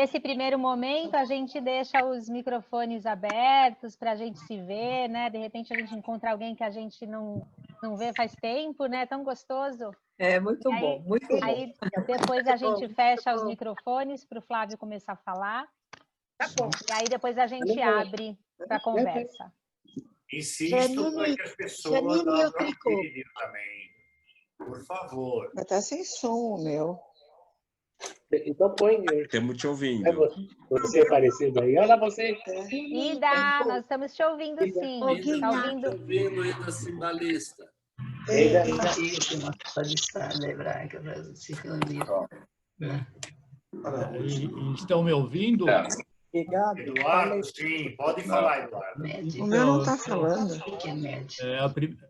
nesse primeiro momento, a gente deixa os microfones abertos para a gente se ver, né? De repente, a gente encontra alguém que a gente não vê faz tempo, né? Tão gostoso. É, muito aí, bom, muito bom. Aí, depois a gente fecha os microfones para o Flávio começar a falar. Tá bom. E aí, depois a gente abre para a conversa. Insisto para que as pessoas abram o vídeo também. Por favor. Mas tá sem som, meu. Então põe. Estamos te ouvindo. É você aparecendo aí. Olha você. Ida, nós estamos te ouvindo sim. Está ouvindo? Ouvindo aí da simbalista. Estão me ouvindo? Eduardo, sim, pode falar, Eduardo. O meu não está falando.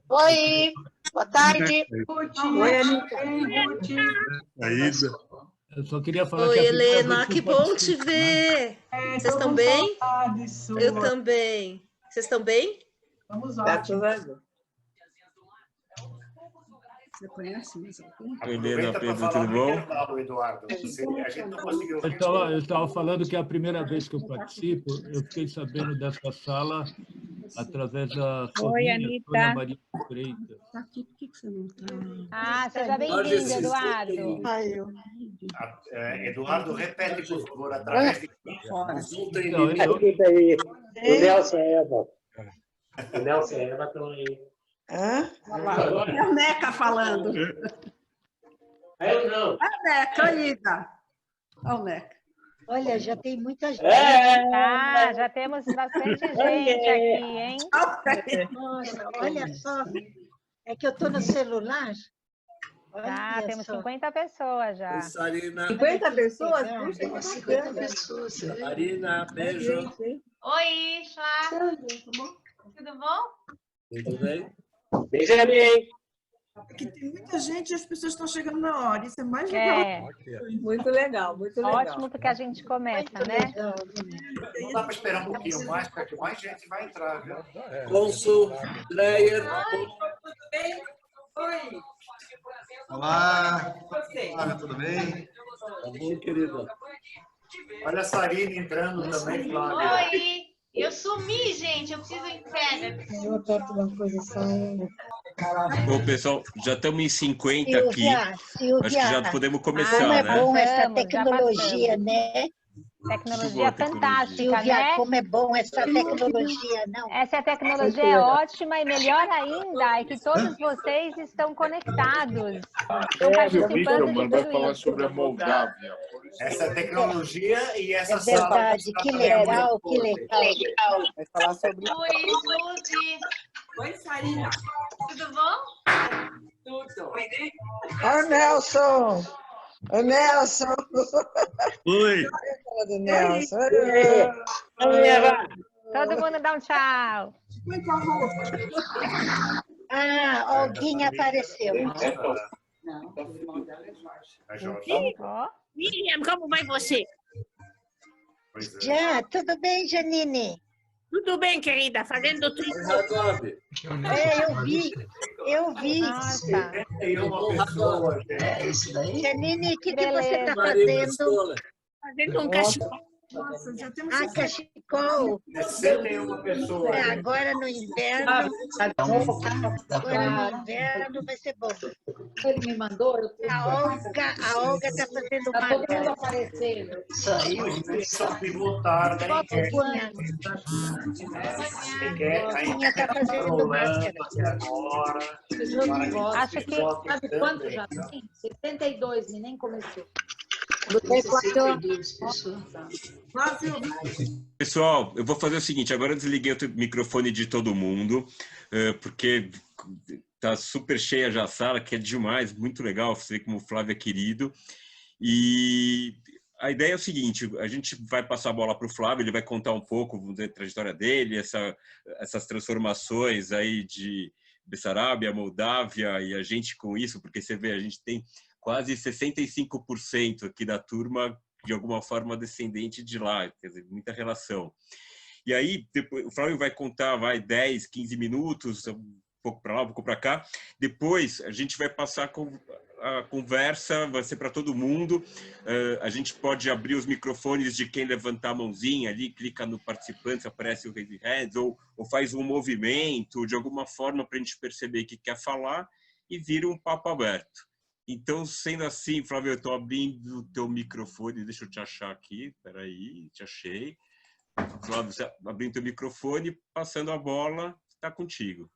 Oi, boa tarde. Oi, Anitta. Aida. Eu só queria falar Oi, que Helena, que bom te ver. Vocês estão bem? Eu também. Vocês estão bem? Vamos lá. Você conhece mesmo? Helena, Pedro, tudo bom? Eduardo. A gente não conseguiu. Eu estava falando que é a primeira vez que eu participo, eu fiquei sabendo dessa sala através da Sônia Maria Freitas. Tá aqui, por que você não está? Ah, seja bem-vindo, Eduardo. Eduardo, repete, por favor, através de O Nelson e a Eva. O Nelson e a Eva estão aí. Hã? É o Neca falando. Eu não. É o Neca, Ida. Olha o Neca. Olha, já tem muita gente. Já temos bastante gente aqui, hein? Nossa, olha só. É que eu estou no celular. Temos 50 pessoas já. 50 pessoas? Puxa, 50 pessoas. Marina, beijo. Oi, Flá. Tudo bom? Tudo bem? Benjamin. Aqui tem muita gente e as pessoas estão chegando na hora. Isso é mais legal. Muito legal, muito legal. Ótimo, porque a gente começa, né? Não dá para esperar um pouquinho mais, para que mais gente vai entrar, viu? Consul, Dreyer. Tudo bem? Oi. Olá. Olá, tudo bem? Tá bom, querida? Olha a Sarine entrando também, Flávio. Oi. Eu sumi, gente. Eu preciso ir em pedra. Eu aperto uma coisa só. Bom, pessoal, já estamos em 50 aqui. Silvia, acho que já podemos começar, como é né? bom essa tecnologia, né? Tecnologia fantástica, Silvia, né? como é bom essa tecnologia, não? Essa tecnologia é ótima e melhor ainda é que todos vocês estão conectados. Estão participando de vai tudo falar isso. sobre a Moldávia. Essa tecnologia e essa sala. É verdade, que legal, que legal. Vai falar sobre isso. Oi, Suzy. Oi, Sarina. Tudo bom? Tudo. Olha o Nelson. O Nelson. Oi. Do Nelson. Todo mundo dá um tchau. Alguém apareceu. Miriam, como vai você? Já, tudo bem, Janine? Tudo bem, querida, fazendo tudo. Eu vi. Nossa. Janine, o que você está fazendo? Fazendo um cachecol. Nossa, já temos cachecol. 61 pessoas. Agora no inverno. Agora no inverno vai ser bom. Ele me mandou. A Olga está fazendo Tá todo mundo malha. aparecendo. Só pivotar, né? Tinha está fazendo máscara. Acho que... Sabe quanto já tem? 72, e nem começou. Pessoal, eu vou fazer o seguinte, agora eu desliguei o microfone de todo mundo, porque tá super cheia já a sala, que é demais, muito legal, você vê como o Flávio é querido. E a ideia é o seguinte, a gente vai passar a bola para o Flávio, ele vai contar um pouco da trajetória dele, essas transformações aí de Bessarabia, Moldávia, e a gente com isso, porque você vê, a gente tem quase 65% aqui da turma, de alguma forma, descendente de lá, quer dizer, muita relação. E aí, depois, o Flávio vai contar, 10, 15 minutos, um pouco para lá, um pouco para cá. Depois, a gente vai passar a conversa vai ser para todo mundo. A gente pode abrir os microfones de quem levantar a mãozinha ali, clica no participante, aparece o raise hands, ou faz um movimento de alguma forma para a gente perceber que quer falar e vira um papo aberto. Então, sendo assim, Flávio, eu estou abrindo o teu microfone, deixa eu te achar aqui, espera aí, te achei. Flávio, abrindo o teu microfone, passando a bola, está contigo.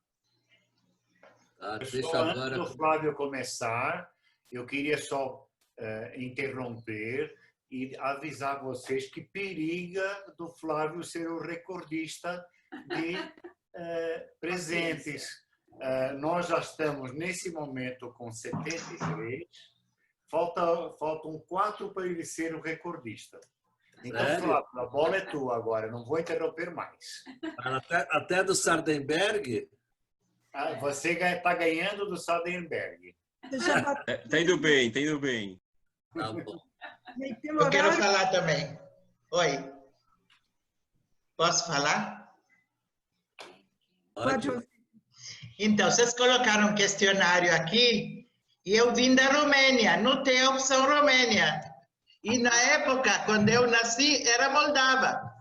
Pessoal, antes do Flávio começar, eu queria só interromper e avisar vocês que periga do Flávio ser o recordista de presentes. Nós já estamos, nesse momento, com 73. Faltam 4 para ele ser o recordista. Então, Flávio, a bola é tua agora. Não vou interromper mais. Até do Sardenberg? Você está ganhando do Sardenberg. Tá indo bem, tá indo bem. Tá bom. Eu quero falar também. Oi. Posso falar? Pode. Então, vocês colocaram um questionário aqui e eu vim da Romênia. Não tem a opção Romênia. E na época, quando eu nasci, era Moldava.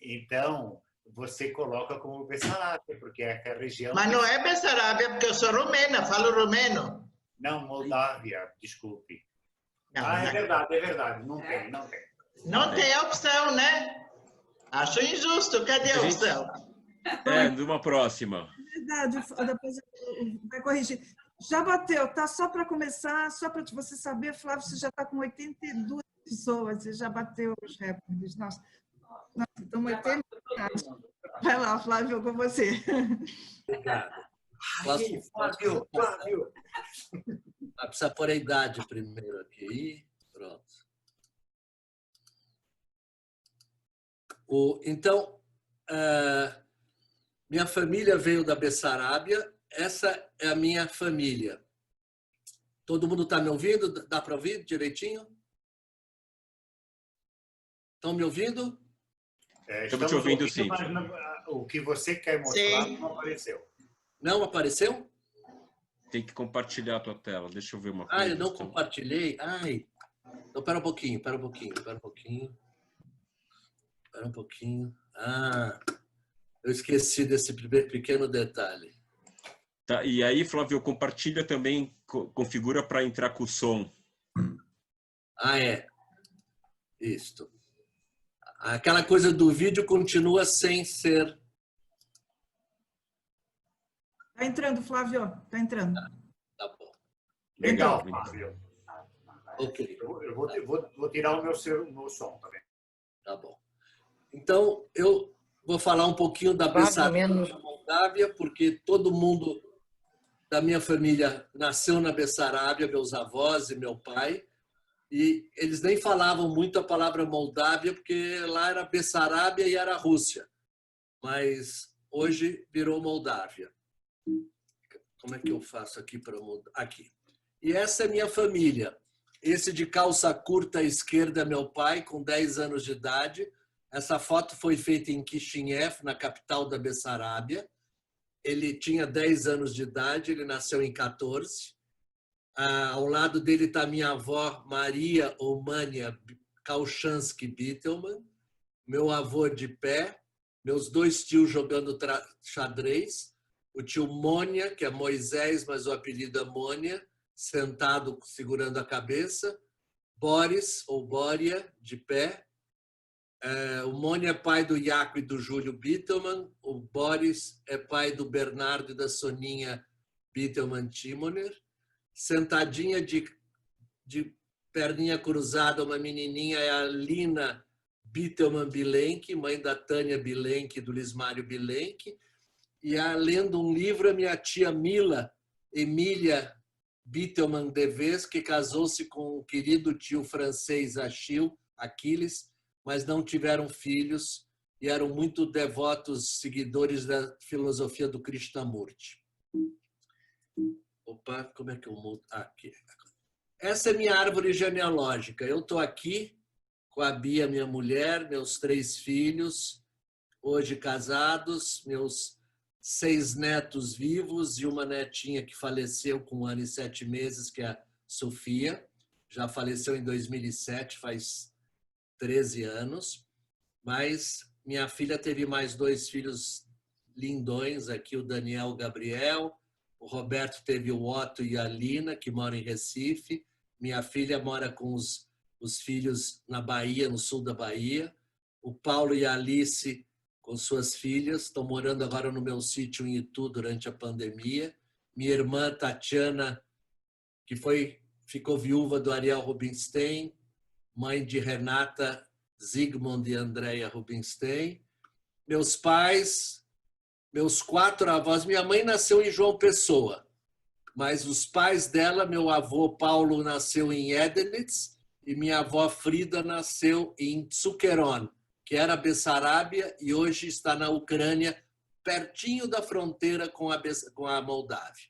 Então, você coloca como Bessarábia, porque é a região... Mas não é Bessarábia, porque eu sou romena, falo romeno. Não, Moldávia, desculpe. Não, é verdade. Não tem. Não tem a opção, né? Acho injusto. Cadê a opção? Numa próxima. Verdade, depois vai corrigir. Já bateu, tá? Só para começar, só para você saber, Flávio, você já está com 82 pessoas, você já bateu os recordes. Nossa, estamos 80. Vai lá, Flávio, com você. Obrigado. Flávio. Precisa pôr a idade primeiro aqui. Pronto. Então, minha família veio da Bessarábia. Essa é a minha família. Todo mundo está me ouvindo? Dá para ouvir direitinho? Estão me ouvindo? Estamos te ouvindo, sim. Mas o que você quer mostrar não apareceu. Não apareceu? Tem que compartilhar a tua tela. Deixa eu ver uma coisa. Eu não compartilhei? Então, espera um pouquinho. Eu esqueci desse pequeno detalhe. Tá, e aí, Flávio, compartilha também, configura para entrar com o som. Isto. Aquela coisa do vídeo continua sem ser... Está entrando, Flávio. Está entrando. Tá bom. Legal, Flávio. Ok. Eu vou tirar o meu som também. Tá bom. Então, eu vou falar um pouquinho da Bessarábia, da Moldávia, porque todo mundo da minha família nasceu na Bessarábia, meus avós e meu pai, e eles nem falavam muito a palavra Moldávia, porque lá era Bessarábia e era Rússia. Mas hoje virou Moldávia. Como é que eu faço aqui para mudar? Aqui. E essa é minha família. Esse de calça curta à esquerda é meu pai, com 10 anos de idade. Essa foto foi feita em Kishinev, na capital da Bessarábia. Ele tinha 10 anos de idade, ele nasceu em 14. Ao lado dele está minha avó, Maria Omania Kauchansky Bittelman, meu avô de pé, meus 2 tios jogando xadrez, o tio Mônia, que é Moisés, mas o apelido é Mônia, sentado segurando a cabeça, Boris, ou Bória, de pé. O Mônia é pai do Iaco e do Júlio Bittelman, o Boris é pai do Bernardo e da Soninha Bittelman Timoner. Sentadinha de perninha cruzada, uma menininha, é a Lina Bittelman Bilenque, mãe da Tânia Bilenque e do Lismário Bilenque. E lendo um livro, a minha tia Mila Emília Bittelman Deves, que casou-se com o querido tio francês Aquiles, mas não tiveram filhos e eram muito devotos seguidores da filosofia do Krishnamurti. Opa, como é que eu mudo? Aqui. Essa é minha árvore genealógica. Eu estou aqui com a Bia, minha mulher, meus 3 filhos, hoje casados, meus 6 netos vivos e uma netinha que faleceu com 1 ano e 7 meses, que é a Sofia. Já faleceu em 2007, faz 13 anos. Mas minha filha teve mais 2 filhos lindões aqui, o Daniel e o Gabriel. O Roberto teve o Otto e a Lina, que moram em Recife. Minha filha mora com os filhos na Bahia, no sul da Bahia. O Paulo e a Alice, com suas filhas, estão morando agora no meu sítio em Itu durante a pandemia. Minha irmã Tatiana, que ficou viúva do Ariel Rubinstein, mãe de Renata Zygmunt e Andrea Rubinstein. Meus pais, meus 4 avós. Minha mãe nasceu em João Pessoa, mas os pais dela, meu avô Paulo nasceu em Edenitz e minha avó Frida nasceu em Tsukeron, que era Bessarábia e hoje está na Ucrânia, pertinho da fronteira com a Moldávia.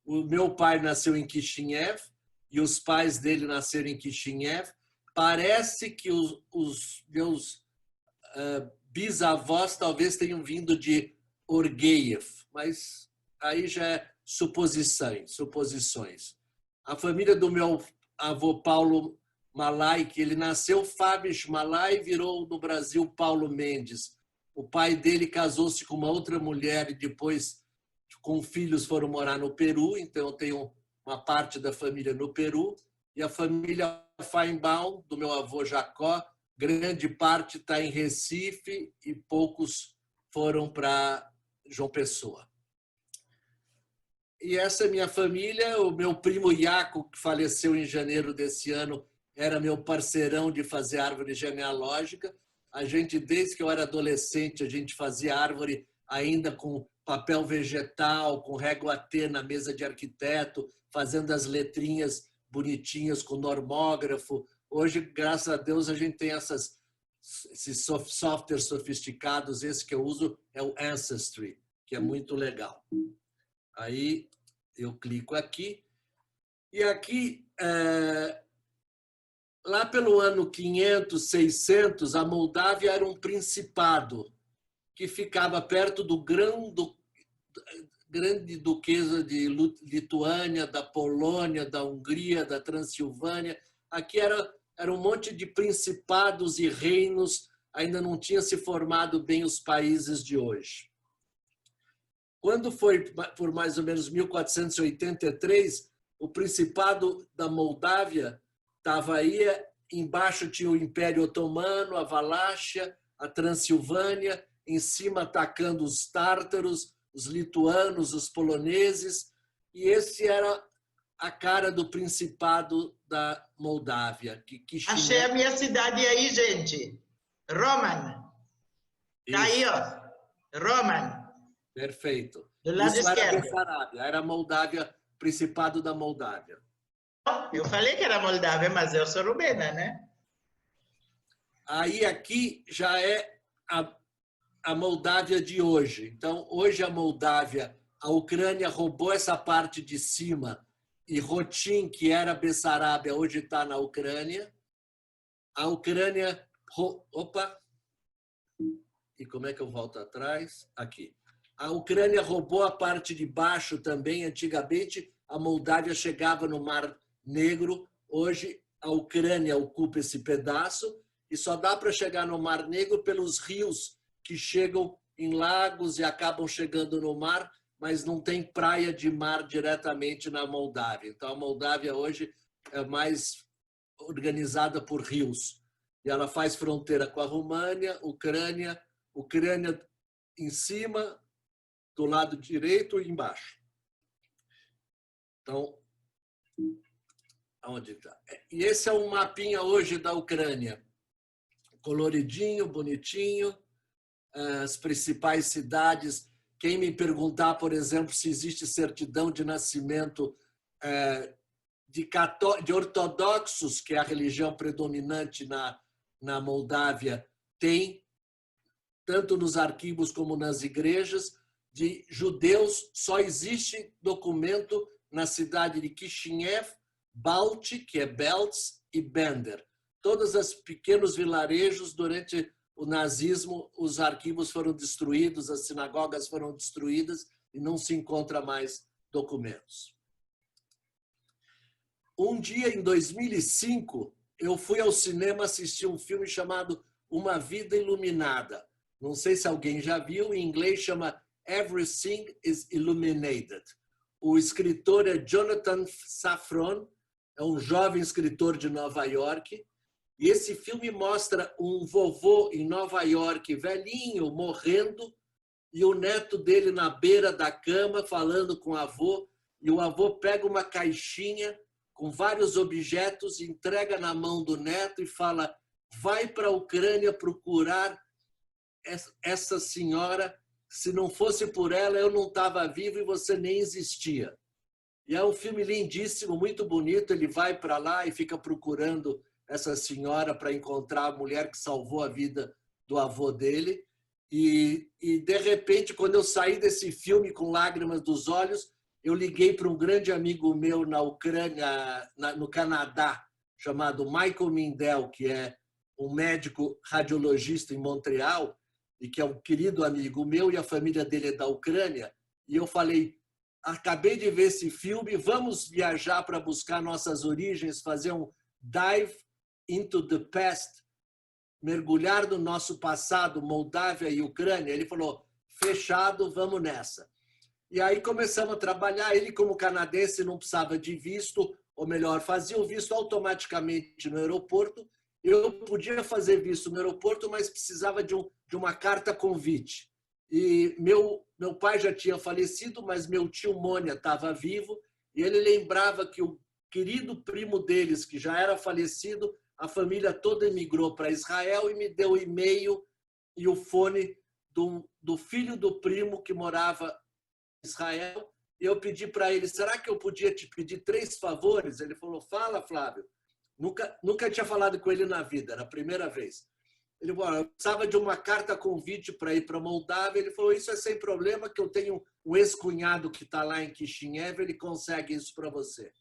O meu pai nasceu em Kishinev e os pais dele nasceram em Kishinev. Parece que os meus bisavós talvez tenham vindo de Orgueiev, mas aí já é suposições. A família do meu avô Paulo Malai, que ele nasceu Fábio Malai e virou no Brasil Paulo Mendes. O pai dele casou-se com uma outra mulher e depois, com filhos, foram morar no Peru. Então, eu tenho uma parte da família no Peru. E a família Feinbaum, do meu avô Jacó, grande parte está em Recife e poucos foram para João Pessoa. E essa é minha família. O meu primo Iaco, que faleceu em janeiro desse ano, era meu parceirão de fazer árvore genealógica. A gente, desde que eu era adolescente, a gente fazia árvore ainda com papel vegetal, com régua T na mesa de arquiteto, fazendo as letrinhas bonitinhas com normógrafo. Hoje, graças a Deus, a gente tem esses softwares sofisticados. Esse que eu uso é o Ancestry, que é muito legal. Aí eu clico aqui. E aqui, lá pelo ano 500, 600, a Moldávia era um principado que ficava perto do grande duquesa de Lituânia, da Polônia, da Hungria, da Transilvânia. Aqui era um monte de principados e reinos, ainda não tinha se formado bem os países de hoje. Quando foi por mais ou menos 1483, o Principado da Moldávia estava aí, embaixo tinha o Império Otomano, a Valáchia, a Transilvânia, em cima atacando os tártaros, os lituanos, os poloneses, e esse era a cara do Principado da Moldávia. Achei a minha cidade aí, gente. Roman. Está aí, ó. Roman. Perfeito. Do lado Isso esquerdo. era Bessarabia, era Moldávia, Principado da Moldávia. Eu falei que era Moldávia, mas eu sou rumena, né? Aí aqui já é a Moldávia de hoje. Então, hoje a Moldávia, a Ucrânia roubou essa parte de cima e Rotim, que era Bessarábia, hoje está na Ucrânia. A Ucrânia... Opa! E como é que eu volto atrás? Aqui. A Ucrânia roubou a parte de baixo também. Antigamente, a Moldávia chegava no Mar Negro. Hoje, a Ucrânia ocupa esse pedaço e só dá para chegar no Mar Negro pelos rios que chegam em lagos e acabam chegando no mar, mas não tem praia de mar diretamente na Moldávia. Então, a Moldávia hoje é mais organizada por rios. E ela faz fronteira com a România, Ucrânia em cima, do lado direito e embaixo. Então, aonde está? E esse é um mapinha hoje da Ucrânia. Coloridinho, bonitinho. As principais cidades. Quem me perguntar, por exemplo, se existe certidão de nascimento de ortodoxos, que é a religião predominante na Moldávia, tem, tanto nos arquivos como nas igrejas. De judeus, só existe documento na cidade de Kishinev, Balti, que é Belz, e Bender. Todos os pequenos vilarejos, durante o nazismo, os arquivos foram destruídos, as sinagogas foram destruídas e não se encontra mais documentos. Um dia, em 2005, eu fui ao cinema assistir um filme chamado Uma Vida Iluminada. Não sei se alguém já viu, em inglês chama Everything is Illuminated. O escritor é Jonathan Safran, é um jovem escritor de Nova York, e esse filme mostra um vovô em Nova York, velhinho, morrendo, e o neto dele na beira da cama, falando com o avô, e o avô pega uma caixinha com vários objetos, entrega na mão do neto e fala: vai para a Ucrânia procurar essa senhora, se não fosse por ela eu não estava vivo e você nem existia. E é um filme lindíssimo, muito bonito, ele vai para lá e fica procurando essa senhora para encontrar a mulher que salvou a vida do avô dele. E de repente, quando eu saí desse filme com lágrimas dos olhos, eu liguei para um grande amigo meu na Ucrânia, no Canadá, chamado Michael Mindel, que é um médico radiologista em Montreal, e que é um querido amigo meu, e a família dele é da Ucrânia. E eu falei: acabei de ver esse filme, vamos viajar para buscar nossas origens, fazer um dive into the past, mergulhar no nosso passado, Moldávia e Ucrânia. Ele falou: fechado, vamos nessa. E aí começamos a trabalhar. Ele, como canadense, não precisava de visto, ou melhor, fazia o visto automaticamente no aeroporto. Eu podia fazer visto no aeroporto, mas precisava de uma carta convite. E meu pai já tinha falecido, mas meu tio Mônia estava vivo, e ele lembrava que o querido primo deles, que já era falecido, a família toda emigrou para Israel, e me deu o e-mail e o fone do filho do primo que morava em Israel. E eu pedi para ele: será que eu podia te pedir 3 favores? Ele falou: fala, Flávio. Nunca tinha falado com ele na vida, era a primeira vez. Ele falou: eu precisava de uma carta convite para ir para Moldávia. Ele falou: isso é sem problema, que eu tenho um ex-cunhado que está lá em Kishinev, ele consegue isso para você. O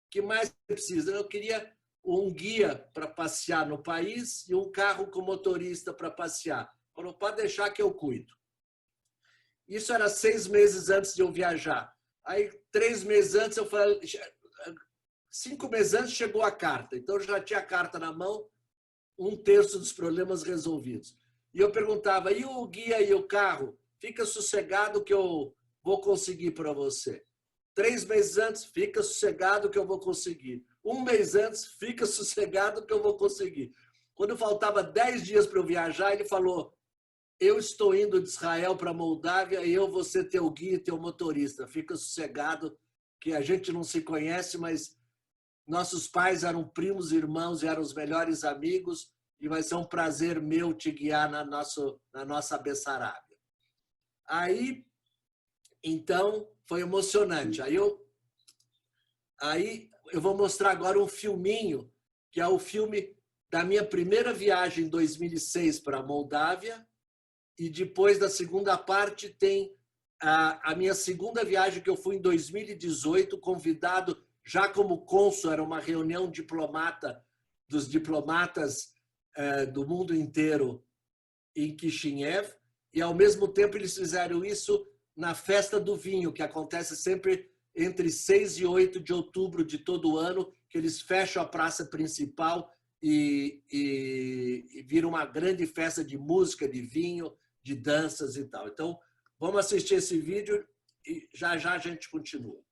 que mais você precisa? Eu queria um guia para passear no país e um carro com motorista para passear. Ele falou: pode deixar que eu cuido. Isso era 6 meses antes de eu viajar. Aí, 3 meses antes, eu falei... 5 meses antes chegou a carta. Então, eu já tinha a carta na mão, 1/3 dos problemas resolvidos. E eu perguntava: e o guia e o carro? Fica sossegado que eu vou conseguir para você. 3 meses antes, fica sossegado que eu vou conseguir. 1 mês antes, fica sossegado que eu vou conseguir. Quando faltava 10 dias para eu viajar, ele falou: eu estou indo de Israel para Moldávia e eu vou ser teu guia e teu motorista. Fica sossegado que a gente não se conhece, mas nossos pais eram primos, irmãos e eram os melhores amigos, e vai ser um prazer meu te guiar na nossa Bessarabia. Aí, então, foi emocionante. Aí eu vou mostrar agora um filminho, que é o filme da minha primeira viagem em 2006 para a Moldávia, e depois da segunda parte tem a minha segunda viagem, que eu fui em 2018, convidado já como cônsul, era uma reunião dos diplomatas do mundo inteiro em Kishinev, e ao mesmo tempo eles fizeram isso na Festa do Vinho, que acontece sempre entre 6 e 8 de outubro de todo ano, que eles fecham a praça principal e vira uma grande festa de música, de vinho, de danças e tal. Então, vamos assistir esse vídeo e já a gente continua.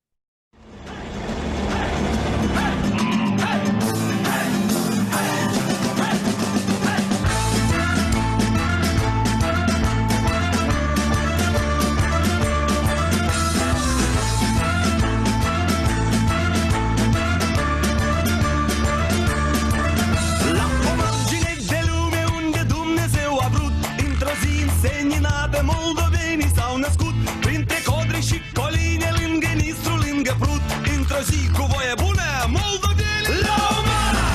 Senina pe moldovenii s-au născut printre codri și coline, lângă Nistru, lângă Prut. Într-o zi cu voie bună, moldoveni la umana!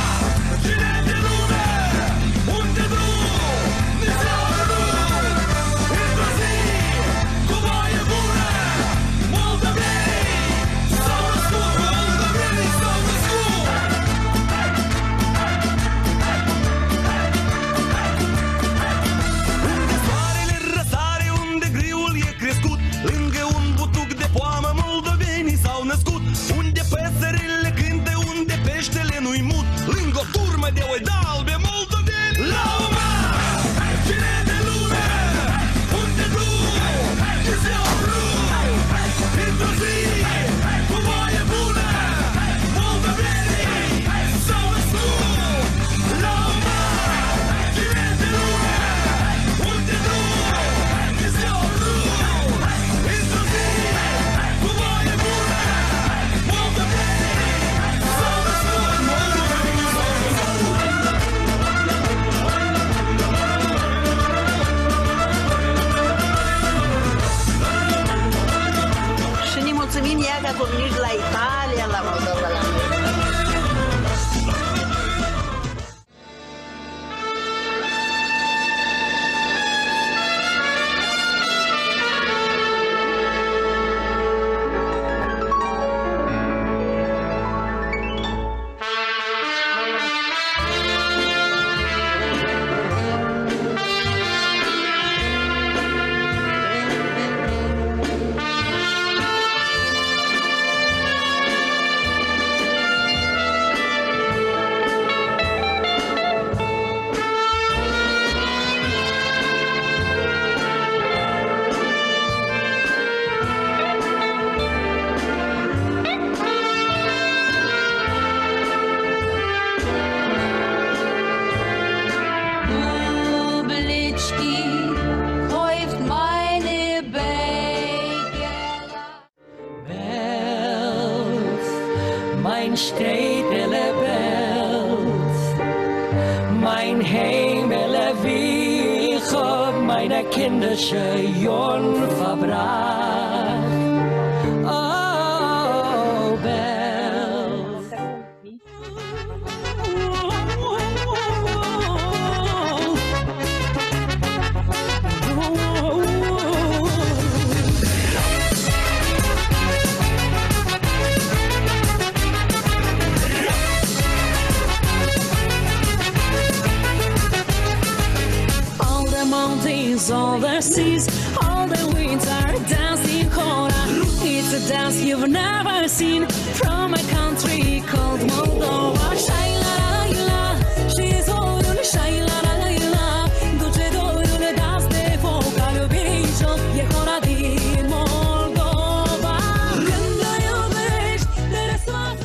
Cine de lume? Unde drum? Ni s-au adunat! Într-o zi cu voie bună, moldoveni s-au născut! Moldovenii s-au născut! kleine Kindertje verbracht. Oh, bells. All the mountains, all the seas, all the winds are dancing hora. It's a dance you've never seen from a country called Moldova. Shai-la-la-la, she's holding shai-la-la-la, duce dorul das de foc al iubirilor, e hora din Moldova. Când o iubești, te răscoată.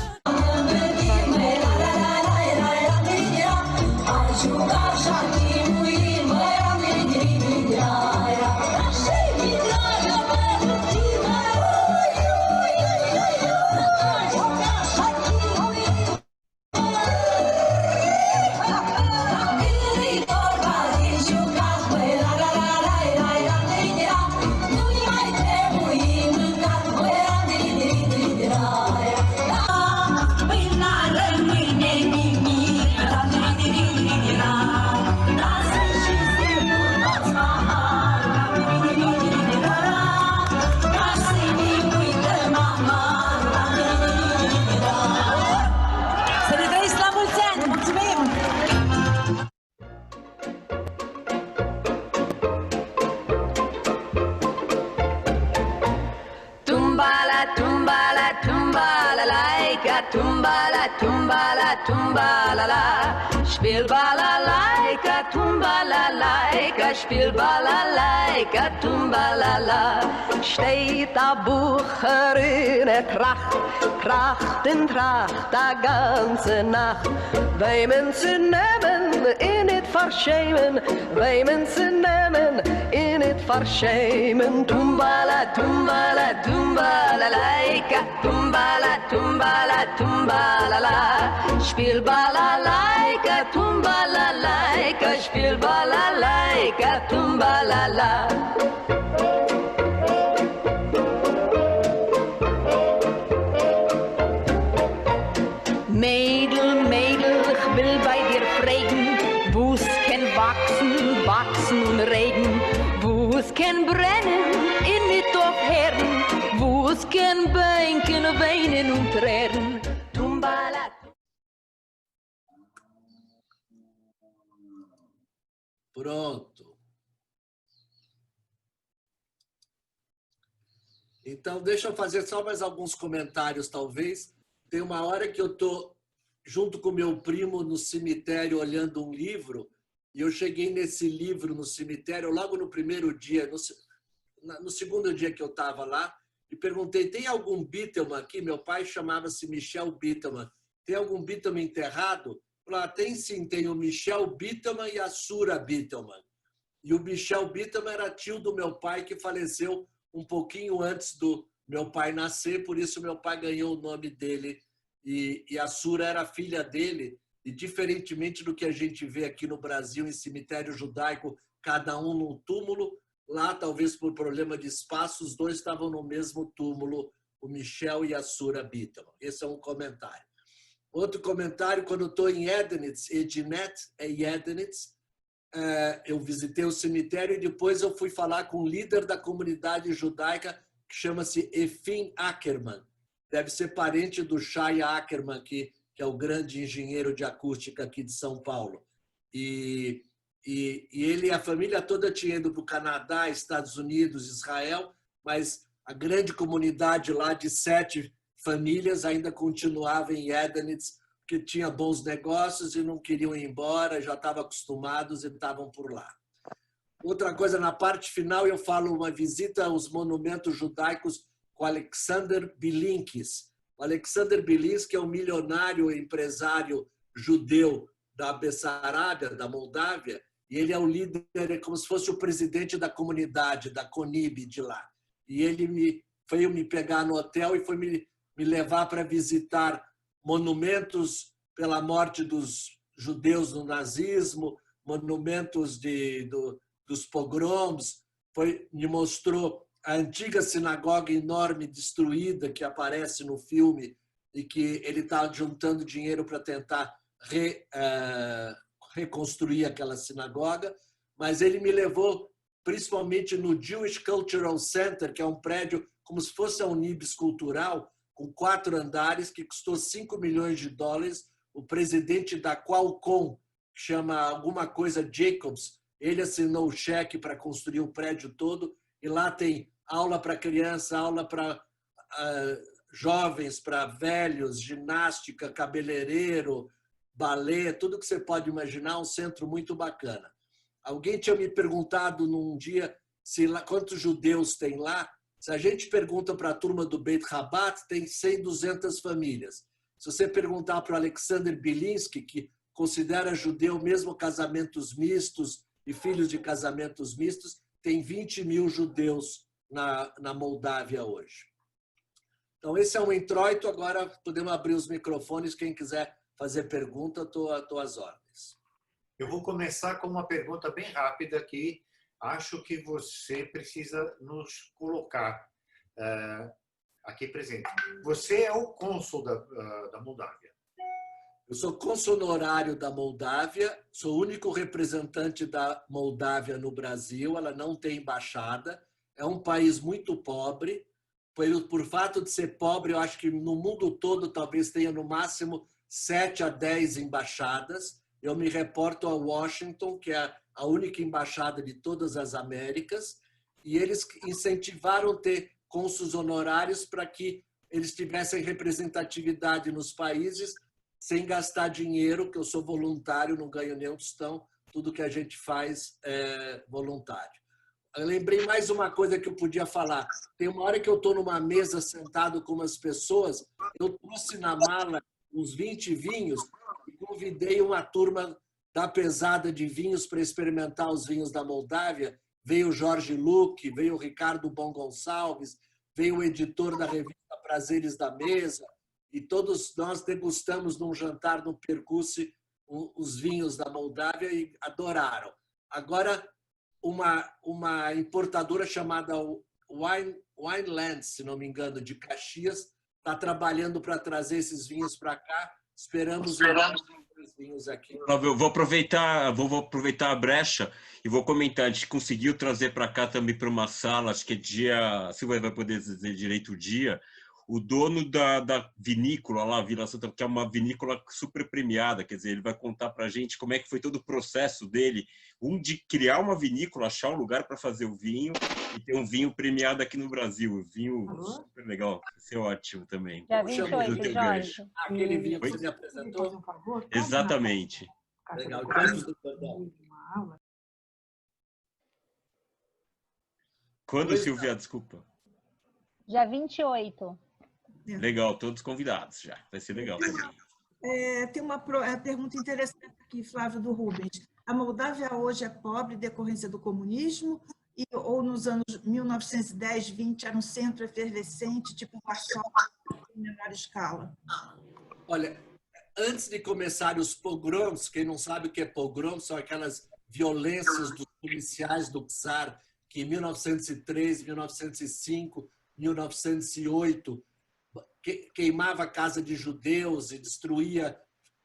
Să ne trăiți la mulți ani! Mulțumim! Tumbala, tumbala, tumbala, laika, tumbala, tumbala, tumbala, la. Spiel balalaika, tumbala, laika, spiel balalaika, tumbala, la. Steht a Bucher in der Tracht, Tracht in Tracht, a ganze Nacht. Weimen zu nehmen, in it verschämen, weimen zu nehmen, in it verschämen. Tumbala, tumbala, tumbala, laika, tumbala, tumbala, tumbala, la. Spiel balalaika, tumbala, laika, spiel balalaika, tumbala, la. Mädel, Mädel, ich will bei dir fragen, wo's kann wachsen, wachsen und regen, wo's kann brennen, in nicht auf Herden, wo's kann bänken, weinen und tränen. Tumbala. Pronto. Então, deixa eu fazer só mais alguns comentários, talvez. Tem uma hora que eu estou junto com meu primo no cemitério olhando um livro e eu cheguei nesse livro no cemitério logo no primeiro dia, no segundo dia que eu estava lá, e perguntei, tem algum Beatleman aqui? Meu pai chamava-se Michel Beatleman. Tem algum Beatleman enterrado? Falei, tem sim, tem o Michel Beatleman e a Sura Beatleman. E o Michel Beatleman era tio do meu pai que faleceu um pouquinho antes do meu pai nascer, por isso meu pai ganhou o nome dele. E a Sura era filha dele, e diferentemente do que a gente vê aqui no Brasil, em cemitério judaico, cada um num túmulo, lá, talvez por problema de espaço, os dois estavam no mesmo túmulo, o Michel e a Sura Beatleman. Esse é um comentário. Outro comentário, quando eu estou em Edenitz, Edinet é Edenitz, eu visitei o cemitério e depois eu fui falar com o líder da comunidade judaica, que chama-se Efim Ackerman. Deve ser parente do Shai Ackerman, que é o grande engenheiro de acústica aqui de São Paulo. E ele e a família toda tinha ido para o Canadá, Estados Unidos, Israel, mas a grande comunidade lá de 7 famílias ainda continuava em Edenitz, que tinha bons negócios e não queriam ir embora, já estavam acostumados e estavam por lá. Outra coisa, na parte final eu falo uma visita aos monumentos judaicos com Alexander Bilinkis. O Alexander Bilinsky é um milionário empresário judeu da Bessarábia, da Moldávia, e ele é o líder, é como se fosse o presidente da comunidade, da CONIB de lá. E ele veio me pegar no hotel e foi me levar para visitar monumentos pela morte dos judeus no nazismo, monumentos dos pogroms, me mostrou a antiga sinagoga enorme destruída que aparece no filme e que ele está juntando dinheiro para tentar reconstruir aquela sinagoga, mas ele me levou principalmente no Jewish Cultural Center, que é um prédio como se fosse a Unibis Cultural, com 4 andares, que custou $5 milhões. O presidente da Qualcomm, que chama alguma coisa Jacobs, ele assinou o cheque para construir o prédio todo, e lá tem aula para criança, aula para jovens, para velhos, ginástica, cabeleireiro, balé, tudo que você pode imaginar, um centro muito bacana. Alguém tinha me perguntado num dia quantos judeus tem lá. Se a gente pergunta para a turma do Beit Rabat, tem 100, 200 famílias. Se você perguntar para o Alexander Bilinsky, que considera judeu mesmo casamentos mistos e filhos de casamentos mistos, tem 20 mil judeus na Moldávia hoje. Então, esse é um introito. Agora podemos abrir os microfones. Quem quiser fazer pergunta, estou às ordens. Eu vou começar com uma pergunta bem rápida que acho que você precisa nos colocar aqui presente. Você é o cônsul da Moldávia. Eu sou cônsul honorário da Moldávia, sou o único representante da Moldávia no Brasil, ela não tem embaixada, é um país muito pobre. Por fato de ser pobre, eu acho que no mundo todo talvez tenha no máximo 7 a 10 embaixadas. Eu me reporto a Washington, que é a única embaixada de todas as Américas, e eles incentivaram ter cônsuls honorários para que eles tivessem representatividade nos países sem gastar dinheiro, que eu sou voluntário, não ganho nenhum tostão, tudo que a gente faz é voluntário. Eu lembrei mais uma coisa que eu podia falar. Tem uma hora que eu estou numa mesa sentado com umas pessoas, eu trouxe na mala uns 20 vinhos e convidei uma turma da pesada de vinhos para experimentar os vinhos da Moldávia. Veio o Jorge Luque, veio o Ricardo Bom Gonçalves, veio o editor da revista Prazeres da Mesa, e todos nós degustamos num jantar no Percussi os vinhos da Moldávia e adoraram. Agora, uma importadora chamada Wineland, se não me engano, de Caxias, está trabalhando para trazer esses vinhos para cá. Esperamos os vinhos aqui. Eu vou aproveitar a brecha e vou comentar. A gente conseguiu trazer para cá também para uma sala, acho que é dia, se vai poder dizer direito o dia, o dono da vinícola lá, Vila Santa, que é uma vinícola super premiada, quer dizer, ele vai contar para a gente como é que foi todo o processo dele, de criar uma vinícola, achar um lugar para fazer o vinho e ter um vinho premiado aqui no Brasil. Vinho super legal, vai ser ótimo também. Dia 28, Jorge. Aquele vinho que você apresentou? Exatamente. Legal. Quando, Silvia? Desculpa. Dia 28. Legal, todos convidados já. Vai ser legal também. Tem uma pergunta interessante aqui, Flávio, do Rubens. A Moldávia hoje é pobre em decorrência do comunismo ou nos anos 1910, 20 era um centro efervescente, tipo Varsóvia, em menor escala? Olha, antes de começar os pogroms, quem não sabe o que é pogrom, são aquelas violências dos policiais do Czar, que em 1903, 1905, 1908, queimava a casa de judeus e destruía,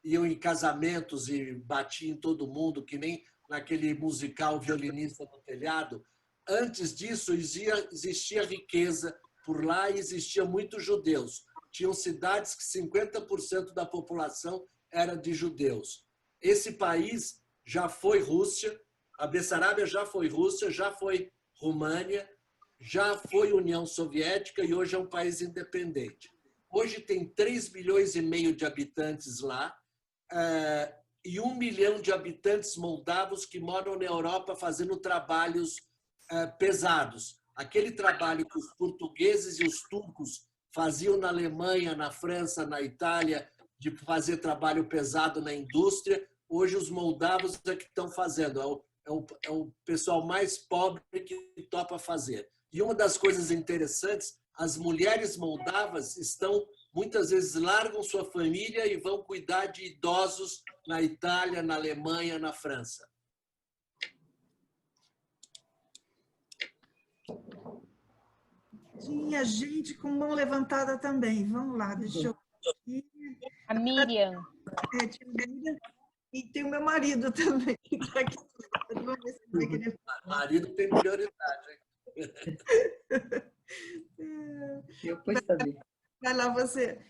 iam em casamentos e batiam em todo mundo, que nem naquele musical Violinista no Telhado. Antes disso, existia riqueza por lá e existiam muitos judeus. Tinham cidades que 50% da população era de judeus. Esse país já foi Rússia, a Bessarabia já foi Rússia, já foi România, já foi União Soviética e hoje é um país independente. Hoje tem 3,5 milhões de habitantes lá e 1 milhão de habitantes moldavos que moram na Europa fazendo trabalhos pesados. Aquele trabalho que os portugueses e os turcos faziam na Alemanha, na França, na Itália, de fazer trabalho pesado na indústria, hoje os moldavos é que estão fazendo. É o pessoal mais pobre que topa fazer. E uma das coisas interessantes, as mulheres moldavas muitas vezes largam sua família e vão cuidar de idosos na Itália, na Alemanha, na França. Tinha gente com mão levantada também. Vamos lá, deixa eu... A Miriam. Tinha a Miriam. E tem o meu marido também, que está aqui. Vamos ver se vai querer falar. Marido tem prioridade, hein? Depois saber. Vai lá, você.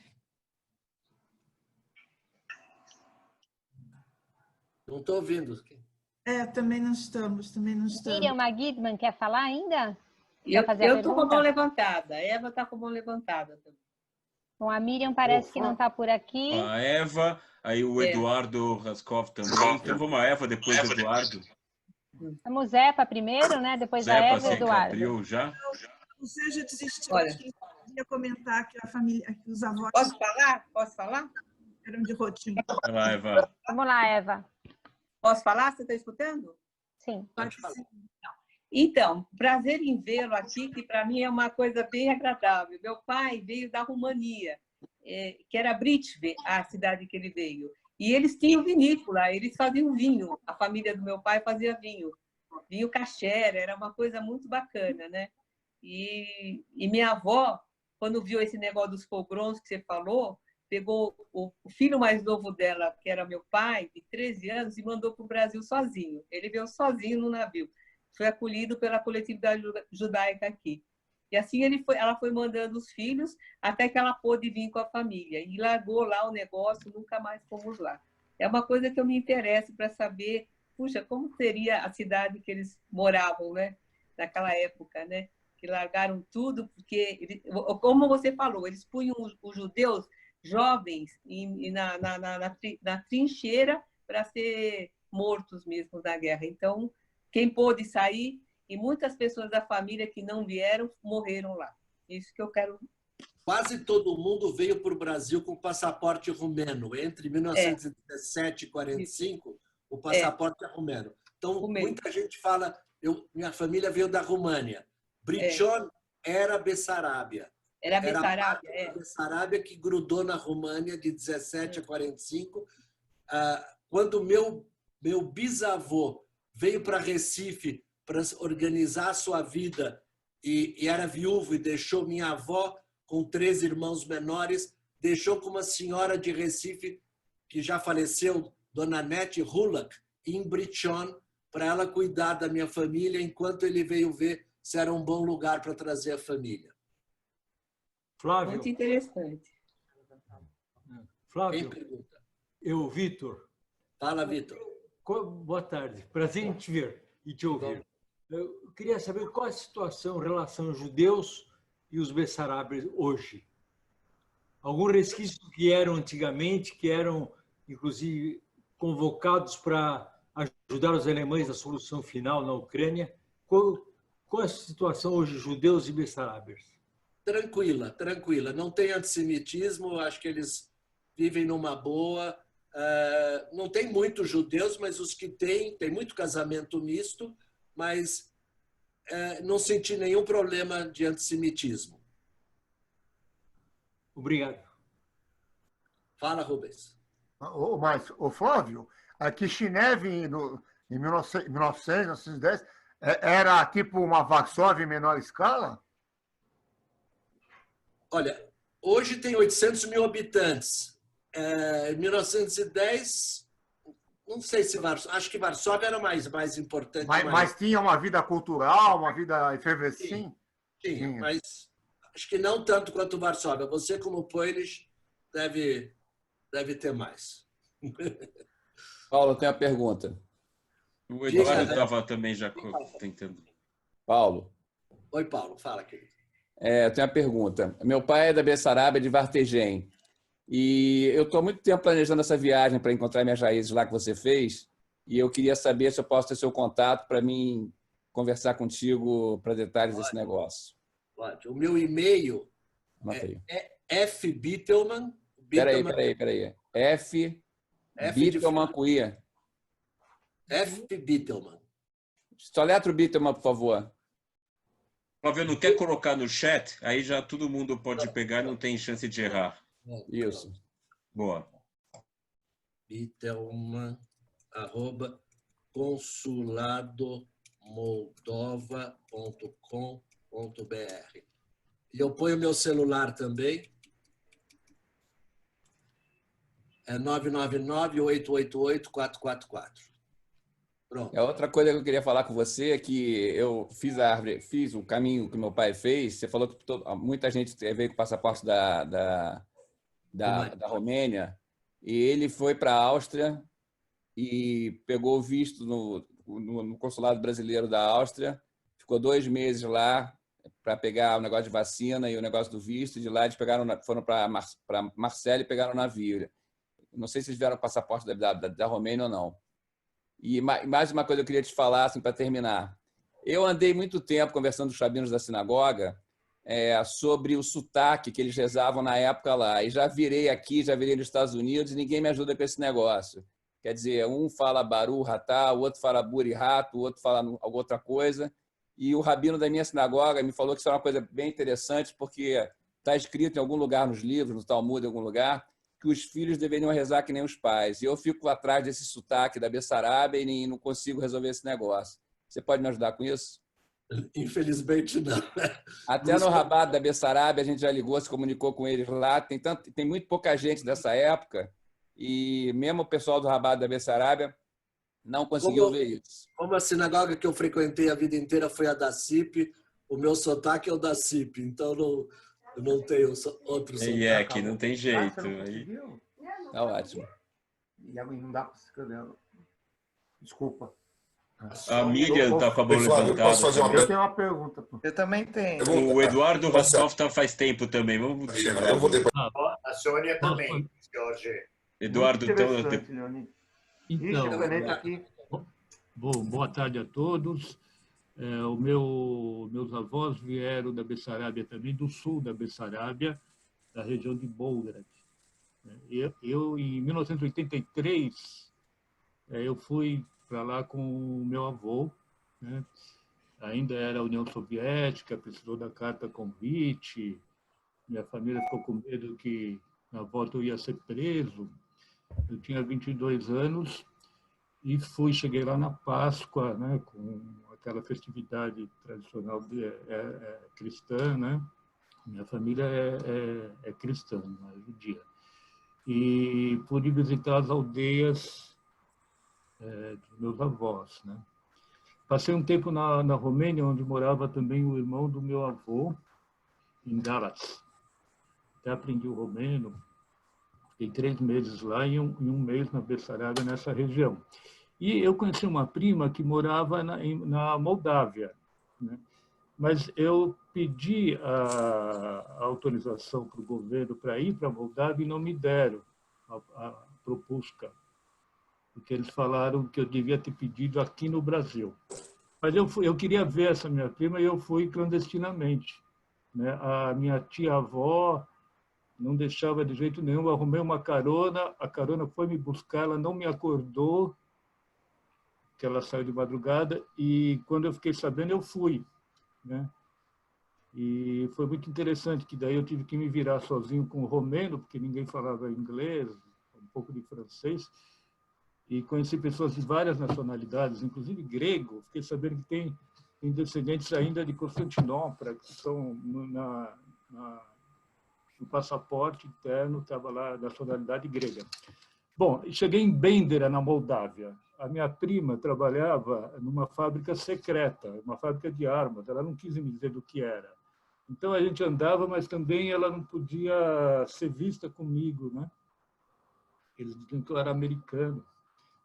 Não estou ouvindo. Também não estamos. Miriam Magidman, quer falar ainda? Eu estou com a mão levantada. A Eva está com a mão levantada também. Bom, a Miriam parece que não está por aqui. A Eva, aí o Eduardo Raskov também. Então vamos a Eva, depois o Eduardo. Vamos Zepa primeiro, né? Depois a Eva e o Eduardo. Abriu já. O Sérgio desistiu. Olha. Eu ia comentar que a família, que os avós... Posso falar? Posso falar? Eram de rotina. Vai lá, Eva. Vamos lá, Eva. Posso falar? Você está escutando? Sim. Pode falar. Então, prazer em vê-lo aqui, que para mim é uma coisa bem agradável. Meu pai veio da Romania, que era Britve, a cidade que ele veio. E eles tinham vinícola, eles faziam vinho. A família do meu pai fazia vinho. Vinho kasher, era uma coisa muito bacana, né? E minha avó, quando viu esse negócio dos pogroms que você falou, pegou o filho mais novo dela, que era meu pai, de 13 anos, e mandou para o Brasil sozinho. Ele veio sozinho no navio. Foi acolhido pela coletividade judaica aqui. E assim ela foi mandando os filhos até que ela pôde vir com a família. E largou lá o negócio, nunca mais fomos lá. É uma coisa que eu me interesso para saber, puxa, como seria a cidade que eles moravam, né? Naquela época, né? Que largaram tudo, porque, como você falou, eles punham os judeus jovens na trincheira para ser mortos mesmo na guerra. Então, quem pôde sair, e muitas pessoas da família que não vieram, morreram lá. Isso que eu quero... Quase todo mundo veio para o Brasil com passaporte romeno. Entre 1917 e 1945, o passaporte é romeno. Então, muita gente fala... minha família veio da România. Bricion era Bessarábia. Era Bessarábia, Bessarábia que grudou na România de 17 a 45. Quando meu bisavô veio para Recife para organizar a sua vida e era viúvo e deixou minha avó com 3 irmãos menores, deixou com uma senhora de Recife que já faleceu, Dona Nete Hulak, em Bricion, para ela cuidar da minha família enquanto ele veio ver se era um bom lugar para trazer a família. Flávio. Muito interessante. Flávio. Quem pergunta? Eu, Vitor. Fala, Vitor. Boa tarde. Prazer em te ver e te ouvir. Eu queria saber qual é a situação em relação aos judeus e os bessarabes hoje. Algum resquício que eram antigamente, que eram, inclusive, convocados para ajudar os alemães na solução final na Ucrânia. Qual é a situação hoje, judeus e bessarabes? Tranquila, tranquila. Não tem antissemitismo, acho que eles vivem numa boa. Não tem muitos judeus, mas os que tem muito casamento misto, mas não senti nenhum problema de antissemitismo. Obrigado. Fala, Rubens. Mas, Flávio, a Kishinev, em 1910, era tipo uma Varsóvia em menor escala? Olha, hoje tem 800 mil habitantes. Em 1910, não sei se Varsóvia... Acho que Varsóvia era mais importante. Mas tinha uma vida cultural, uma vida efervescente? Sim, mas acho que não tanto quanto Varsóvia. Você, como Polish, deve ter mais. Paulo, tem uma pergunta. O Eduardo estava também já tentando. Paulo. Oi, Paulo. Fala, querido. Eu tenho uma pergunta. Meu pai é da Bessarábia, de Vartegem. E eu estou há muito tempo planejando essa viagem para encontrar minhas raízes lá que você fez. E eu queria saber se eu posso ter seu contato para mim conversar contigo para detalhes desse negócio. Pode. O meu e-mail é fbittelman. Peraí. F. Bittelman com I. F. Bittelman. Soletra o Bittelman, por favor. Flávio, não quer colocar no chat? Aí já todo mundo pode pegar e não tem chance de errar. Isso. Boa. Bittelman, @consuladomoldova.com.br. E eu ponho meu celular também. É 999-888-444. Pronto. É outra coisa que eu queria falar com você é que eu fiz o caminho que meu pai fez. Você falou que muita gente veio com o passaporte da Romênia e ele foi para a Áustria e pegou o visto no consulado brasileiro da Áustria, ficou 2 meses lá para pegar o negócio de vacina e o negócio do visto. De lá eles foram para Marselha e pegaram o navio. Não sei se eles vieram o passaporte da Romênia ou não. E mais uma coisa eu queria te falar, assim, para terminar. Eu andei muito tempo conversando com os rabinos da sinagoga sobre o sotaque que eles rezavam na época lá. E já virei nos Estados Unidos e ninguém me ajuda com esse negócio. Quer dizer, um fala Baru Hatá, o outro fala Buri Hato, o outro fala outra coisa. E o rabino da minha sinagoga me falou que isso é uma coisa bem interessante, porque está escrito em algum lugar nos livros, no Talmud, em algum lugar, que os filhos deveriam rezar que nem os pais. E eu fico atrás desse sotaque da Bessarábia e não consigo resolver esse negócio. Você pode me ajudar com isso? Infelizmente, não. Até no Rabat da Bessarábia a gente já ligou, se comunicou com eles lá. Tem muito pouca gente dessa época e mesmo o pessoal do Rabat da Bessarábia não conseguiu ver isso. Como a sinagoga que eu frequentei a vida inteira foi a da CIP, o meu sotaque é o da CIP, então eu não tenho outro sotaque. E é que não tem jeito. Tá ótimo. E não dá para escrever. Desculpa. A Miriam está com a mão levantada. Posso fazer uma... Eu tenho uma pergunta. Eu também tenho. O Eduardo Roscoff está faz tempo também. Vamos A Sônia também, Jorge. Eduardo, então, boa tarde a todos. Meus avós vieram da Bessarábia também, do sul da Bessarábia, da região de Belgrado. Eu, em 1983, eu fui para lá com o meu avô, né? Ainda era a União Soviética, precisou da carta convite, minha família ficou com medo que na volta eu ia ser preso. Eu tinha 22 anos e cheguei lá na Páscoa, né, com aquela festividade tradicional cristã, né? Minha família é cristã, não é judia. E pude visitar as aldeias dos meus avós, né? Passei um tempo na Romênia, onde morava também o irmão do meu avô, em Galați. Até aprendi o romeno. Fiquei 3 meses lá e um mês na Bessarábia, nessa região. E eu conheci uma prima que morava na Moldávia, né? Mas eu pedi a autorização para o governo para ir para a Moldávia e não me deram a propusca, porque eles falaram que eu devia ter pedido aqui no Brasil. Mas eu queria ver essa minha prima e eu fui clandestinamente, né? A minha tia-avó não deixava de jeito nenhum, eu arrumei uma carona, a carona foi me buscar, ela não me acordou, que ela saiu de madrugada, e quando eu fiquei sabendo, eu fui, né? E foi muito interessante, que daí eu tive que me virar sozinho com o romeno, porque ninguém falava inglês, um pouco de francês, e conheci pessoas de várias nacionalidades, inclusive grego. Fiquei sabendo que tem descendentes ainda de Constantinopla, que estão no passaporte interno, estava lá, nacionalidade grega. Bom, cheguei em Bendera, na Moldávia. A minha prima trabalhava numa fábrica secreta, uma fábrica de armas. Ela não quis me dizer do que era. Então, a gente andava, mas também ela não podia ser vista comigo, né? Eles diziam que eu era americano.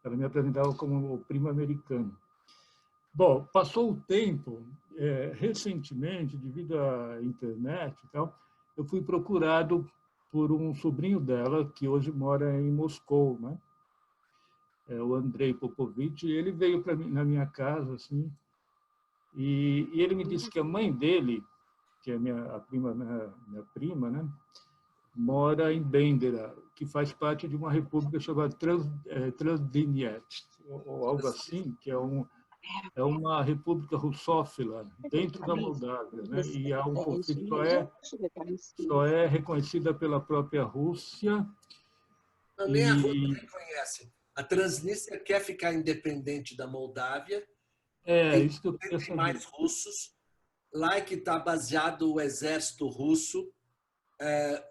Ela me apresentava como o primo americano. Bom, passou o tempo, recentemente, devido à internet e tal, eu fui procurado por um sobrinho dela, que hoje mora em Moscou, né? O Andrei Popovich, e ele veio na minha casa, assim, e ele me disse que a mãe dele, que é minha prima, né, mora em Bendera, que faz parte de uma república chamada Transdniestr, ou algo assim, que é uma república russófila dentro da Moldávia, né? E há um conflito só é reconhecida pela própria Rússia. Nem a Rússia reconhece. A Transnistria quer ficar independente da Moldávia. Isso que eu queria saber. Mais russos lá que está baseado o exército russo,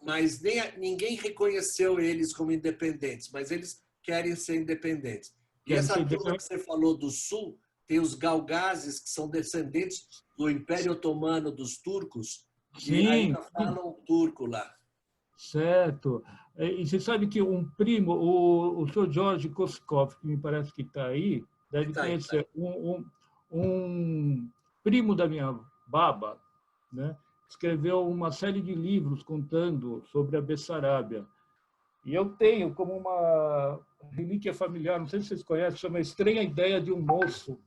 mas ninguém reconheceu eles como independentes, mas eles querem ser independentes. E essa turma que você falou do sul, tem os galgazes, que são descendentes do Império Otomano, dos turcos, e ainda falam turco lá. Certo. E você sabe que um primo, o senhor Jorge Koskov, que me parece que está aí, deve conhecer, um primo da minha baba, né, escreveu uma série de livros contando sobre a Bessarábia. E eu tenho como uma relíquia familiar, não sei se vocês conhecem, chama Estranha Ideia de um Moço.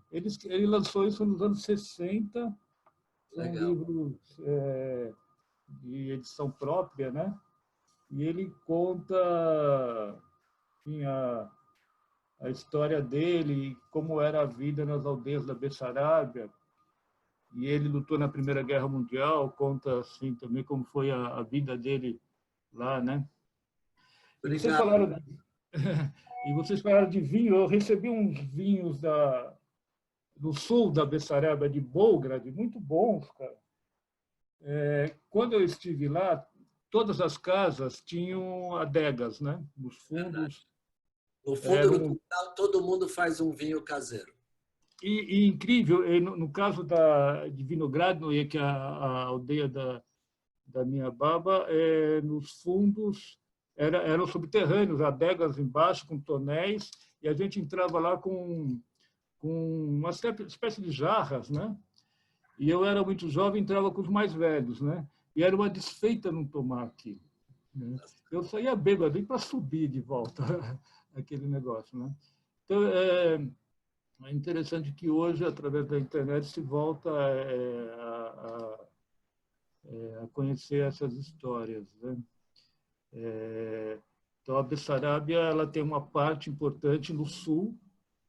Ele lançou isso nos anos 60, são livros de edição própria, né? E ele conta, enfim, a história dele, como era a vida nas aldeias da Bessarábia. E ele lutou na Primeira Guerra Mundial, conta assim também como foi a vida dele lá, né? E vocês falaram de vinho. Eu recebi uns vinhos do sul da Bessarábia, de Belgrado, muito bons, cara. Quando eu estive lá, todas as casas tinham adegas, né? Nos fundos. No fundo do quintal, todo mundo faz um vinho caseiro. E incrível, no caso de Vinogradno, que é a aldeia da minha baba, nos fundos eram subterrâneos, adegas embaixo, com tonéis, e a gente entrava lá com uma espécie de jarras, né? E eu era muito jovem, entrava com os mais velhos, né? E era uma desfeita não tomar aquilo, né? Eu saía bêbado para subir de volta aquele negócio, né? Então, é interessante que hoje, através da internet, se volta a conhecer essas histórias, né? Então, a Bessarábia ela tem uma parte importante no sul,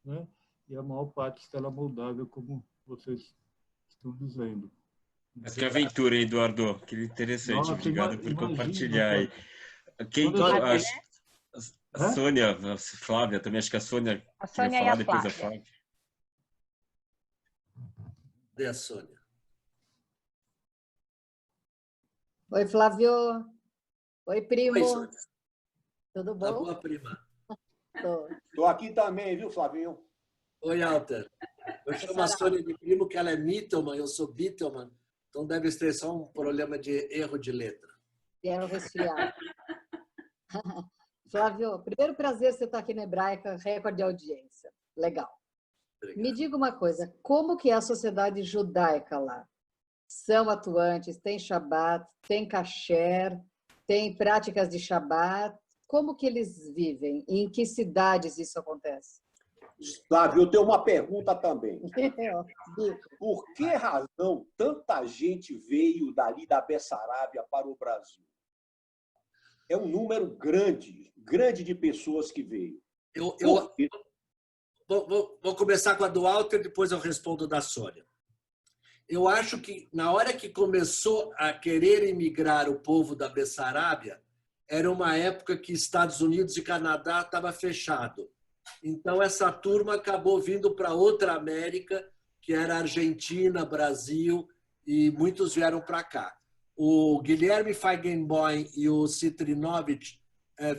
né? E a maior parte está na Moldávia, como vocês estão dizendo. Que aventura, Eduardo. Que interessante. Nossa, obrigado por compartilhar aí. A Sônia, a Flávia também, acho que a Sônia queria falar depois da Flávia. Cadê a Sônia? Oi, Flávio. Oi, primo. Oi, Sônia. Tudo bom? Tá boa, prima. Estou aqui também, viu, Flavinho? Oi, Alter. Eu chamo a Sônia de primo, que ela é Mittelman, eu sou Bittelman, então deve ter só um problema de erro de letra. Erro resfriado. Flávio, primeiro prazer você estar aqui na Hebraica, recorde de audiência. Legal. Obrigado. Me diga uma coisa, como que é a sociedade judaica lá? São atuantes, tem Shabat, tem kasher, tem práticas de Shabat? Como que eles vivem? E em que cidades isso acontece? Flávio, eu tenho uma pergunta também. Por que razão tanta gente veio dali da Bessarábia para o Brasil? É um número grande de pessoas que veio. Vou começar com a do Walter, depois eu respondo da Sônia. Eu acho que na hora que começou a querer emigrar o povo da Bessarábia, era uma época que Estados Unidos e Canadá estava fechado. Então, essa turma acabou vindo para outra América, que era Argentina, Brasil, e muitos vieram para cá. O Guilherme Feigenbaum e o Citrinovich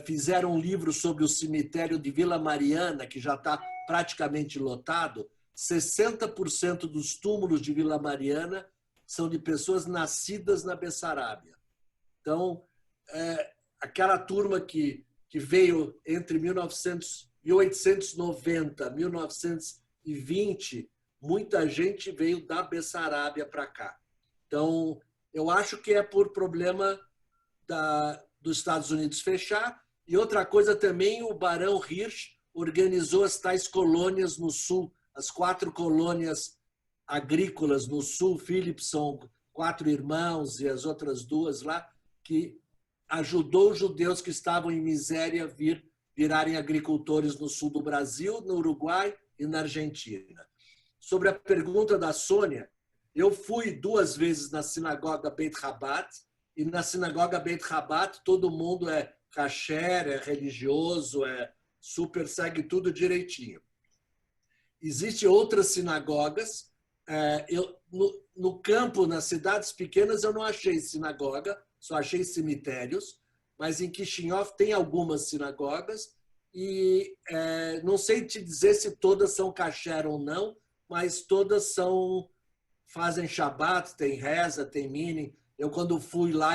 fizeram um livro sobre o cemitério de Vila Mariana, que já está praticamente lotado. 60% dos túmulos de Vila Mariana são de pessoas nascidas na Bessarábia. Então, aquela turma que veio entre 1890 e 1920, muita gente veio da Bessarábia para cá. Então, eu acho que é por problema dos Estados Unidos fechar. E outra coisa também, o Barão Hirsch organizou as tais colônias no sul, as 4 colônias agrícolas no sul, Philipson, 4 irmãos e as outras 2 lá, que ajudou os judeus que estavam em miséria virarem agricultores no sul do Brasil, no Uruguai e na Argentina. Sobre a pergunta da Sônia, eu fui 2 vezes na sinagoga Beit Rabat, e na sinagoga Beit Rabat todo mundo é kasher, é religioso, segue tudo direitinho. Existem outras sinagogas No campo, nas cidades pequenas, eu não achei sinagoga, só achei cemitérios, mas em Kishinev tem algumas sinagogas e não sei te dizer se todas são kasher ou não, mas todas fazem Shabbat, tem reza, tem mini. Eu, quando fui lá,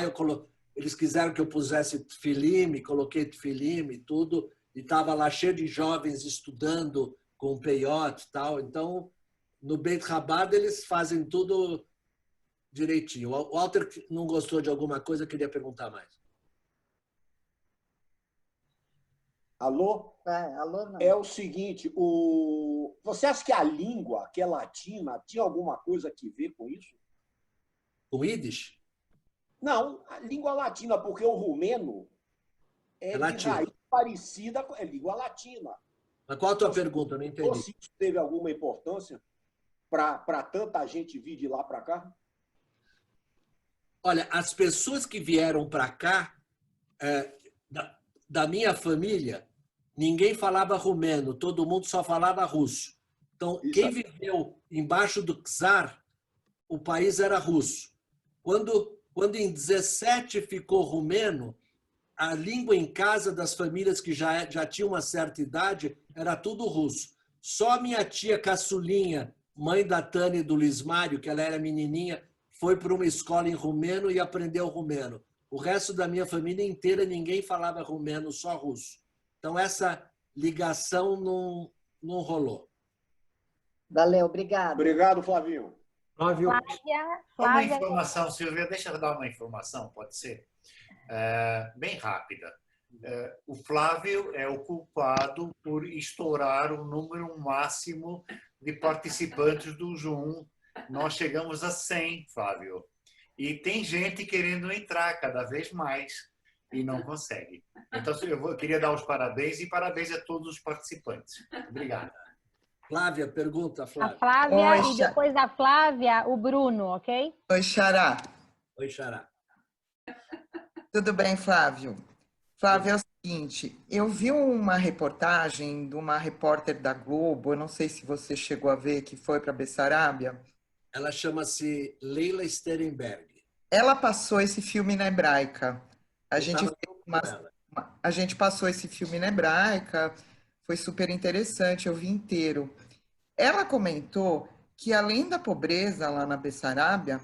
eles quiseram que eu pusesse tefilim, coloquei tefilim e tudo, e estava lá cheio de jovens estudando com peiot e tal. Então, no Beit Chabad, eles fazem tudo direitinho. O Walter não gostou de alguma coisa, queria perguntar mais. Alô? Alô, não. É o seguinte, você acha que a língua, que é latina, tinha alguma coisa a ver com isso? Com Yiddish? Não, a língua latina, porque o rumeno é de raiz parecida com a língua latina. Mas qual a tua pergunta? Eu não entendi. Se isso teve alguma importância para tanta gente vir de lá para cá? Olha, as pessoas que vieram para cá, da minha família, ninguém falava rumeno, todo mundo só falava russo. Então, quem viveu embaixo do czar, o país era russo. Quando em 17 ficou rumeno, a língua em casa das famílias que já tinham uma certa idade era tudo russo. Só a minha tia caçulinha, mãe da Tânia e do Luiz Mário, que ela era menininha, foi para uma escola em rumeno e aprendeu rumeno. O resto da minha família inteira, ninguém falava rumeno, só russo. Então, essa ligação não rolou. Valeu, obrigado. Obrigado, Flavinho. Flávio. Uma informação, Silvia, deixa eu dar uma informação, pode ser? Bem rápida. O Flávio é o culpado por estourar o número máximo de participantes do Zoom. Nós chegamos a 100, Flávio. E tem gente querendo entrar cada vez mais e não consegue. Então, eu queria dar os parabéns e parabéns a todos os participantes. Obrigado. Flávia, pergunta, Flávia. A Flávia e depois da Flávia, o Bruno, ok? Oi, Xará. Oi, Xará. Tudo bem, Flávio? Flávio, é o seguinte, eu vi uma reportagem de uma repórter da Globo, eu não sei se você chegou a ver, que foi para Bessarábia. Ela chama-se Leila Sterenberg. Ela passou esse filme na hebraica. A gente passou esse filme na hebraica, foi super interessante, eu vi inteiro. Ela comentou que, além da pobreza lá na Bessarábia,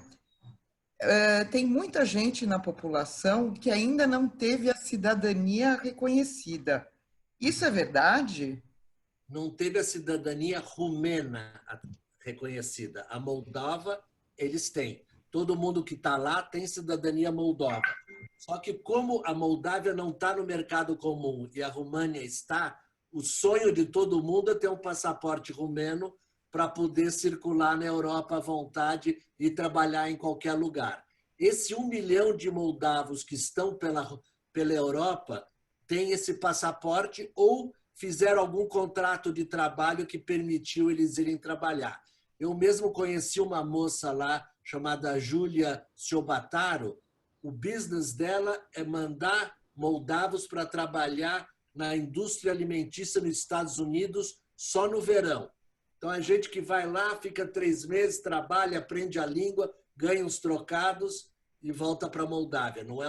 tem muita gente na população que ainda não teve a cidadania reconhecida. Isso é verdade? Não teve a cidadania rumena reconhecida. A Moldova, eles têm. Todo mundo que está lá tem cidadania moldova. Só que como a Moldávia não está no mercado comum e a România está, o sonho de todo mundo é ter um passaporte rumeno para poder circular na Europa à vontade e trabalhar em qualquer lugar. Esse 1 milhão de moldavos que estão pela Europa têm esse passaporte ou fizeram algum contrato de trabalho que permitiu eles irem trabalhar. Eu mesmo conheci uma moça lá chamada Júlia Siobataro. O business dela é mandar moldavos para trabalhar na indústria alimentícia nos Estados Unidos só no verão. Então, a gente que vai lá, fica 3 meses, trabalha, aprende a língua, ganha uns trocados e volta para a Moldávia. Não é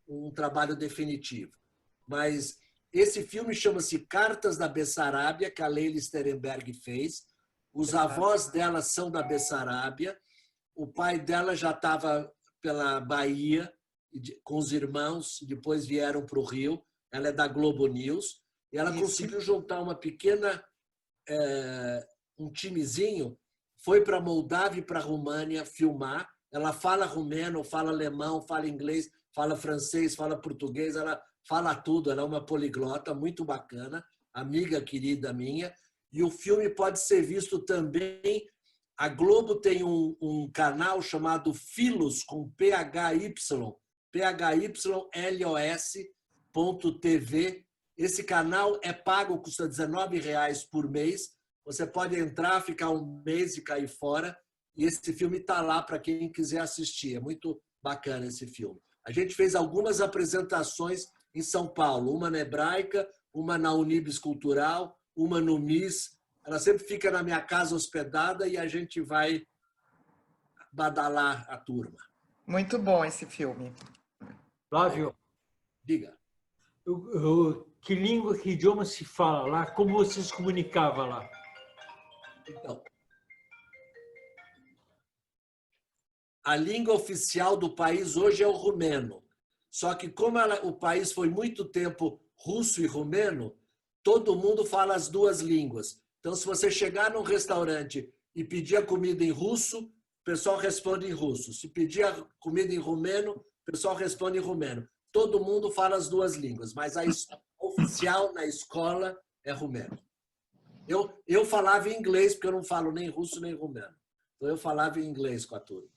um trabalho definitivo. Mas esse filme chama-se Cartas da Bessarábia, que a Leila Sterenberg fez. Os avós dela são da Bessarábia. O pai dela já estava pela Bahia com os irmãos, depois vieram para o Rio. Ela é da Globo News. E ela conseguiu juntar uma pequena... um timezinho, foi para a Moldávia e para a România filmar. Ela fala rumeno, fala alemão, fala inglês, fala francês, fala português, ela fala tudo, ela é uma poliglota muito bacana, amiga querida minha. E o filme pode ser visto também. A Globo tem um canal chamado Philos, com PHY, PHYLOS.tv. Esse canal é pago, custa R$19 por mês. Você pode entrar, ficar um mês e cair fora. E esse filme está lá para quem quiser assistir. É muito bacana esse filme. A gente fez algumas apresentações em São Paulo. Uma na Hebraica, uma na Unibis Cultural, uma no MIS. Ela sempre fica na minha casa hospedada e a gente vai badalar a turma. Muito bom esse filme. Flávio, diga. Que língua, que idioma se fala lá? Como você se comunicava lá? Então, a língua oficial do país hoje é o rumeno. Só que como o país foi muito tempo russo e rumeno, todo mundo fala as duas línguas. Então, se você chegar num restaurante e pedir a comida em russo, o pessoal responde em russo. Se pedir a comida em rumeno, o pessoal responde em rumeno. Todo mundo fala as duas línguas, mas a oficial na escola é rumeno. Eu falava em inglês, porque eu não falo nem russo nem rumeno. Então, eu falava em inglês com a turma.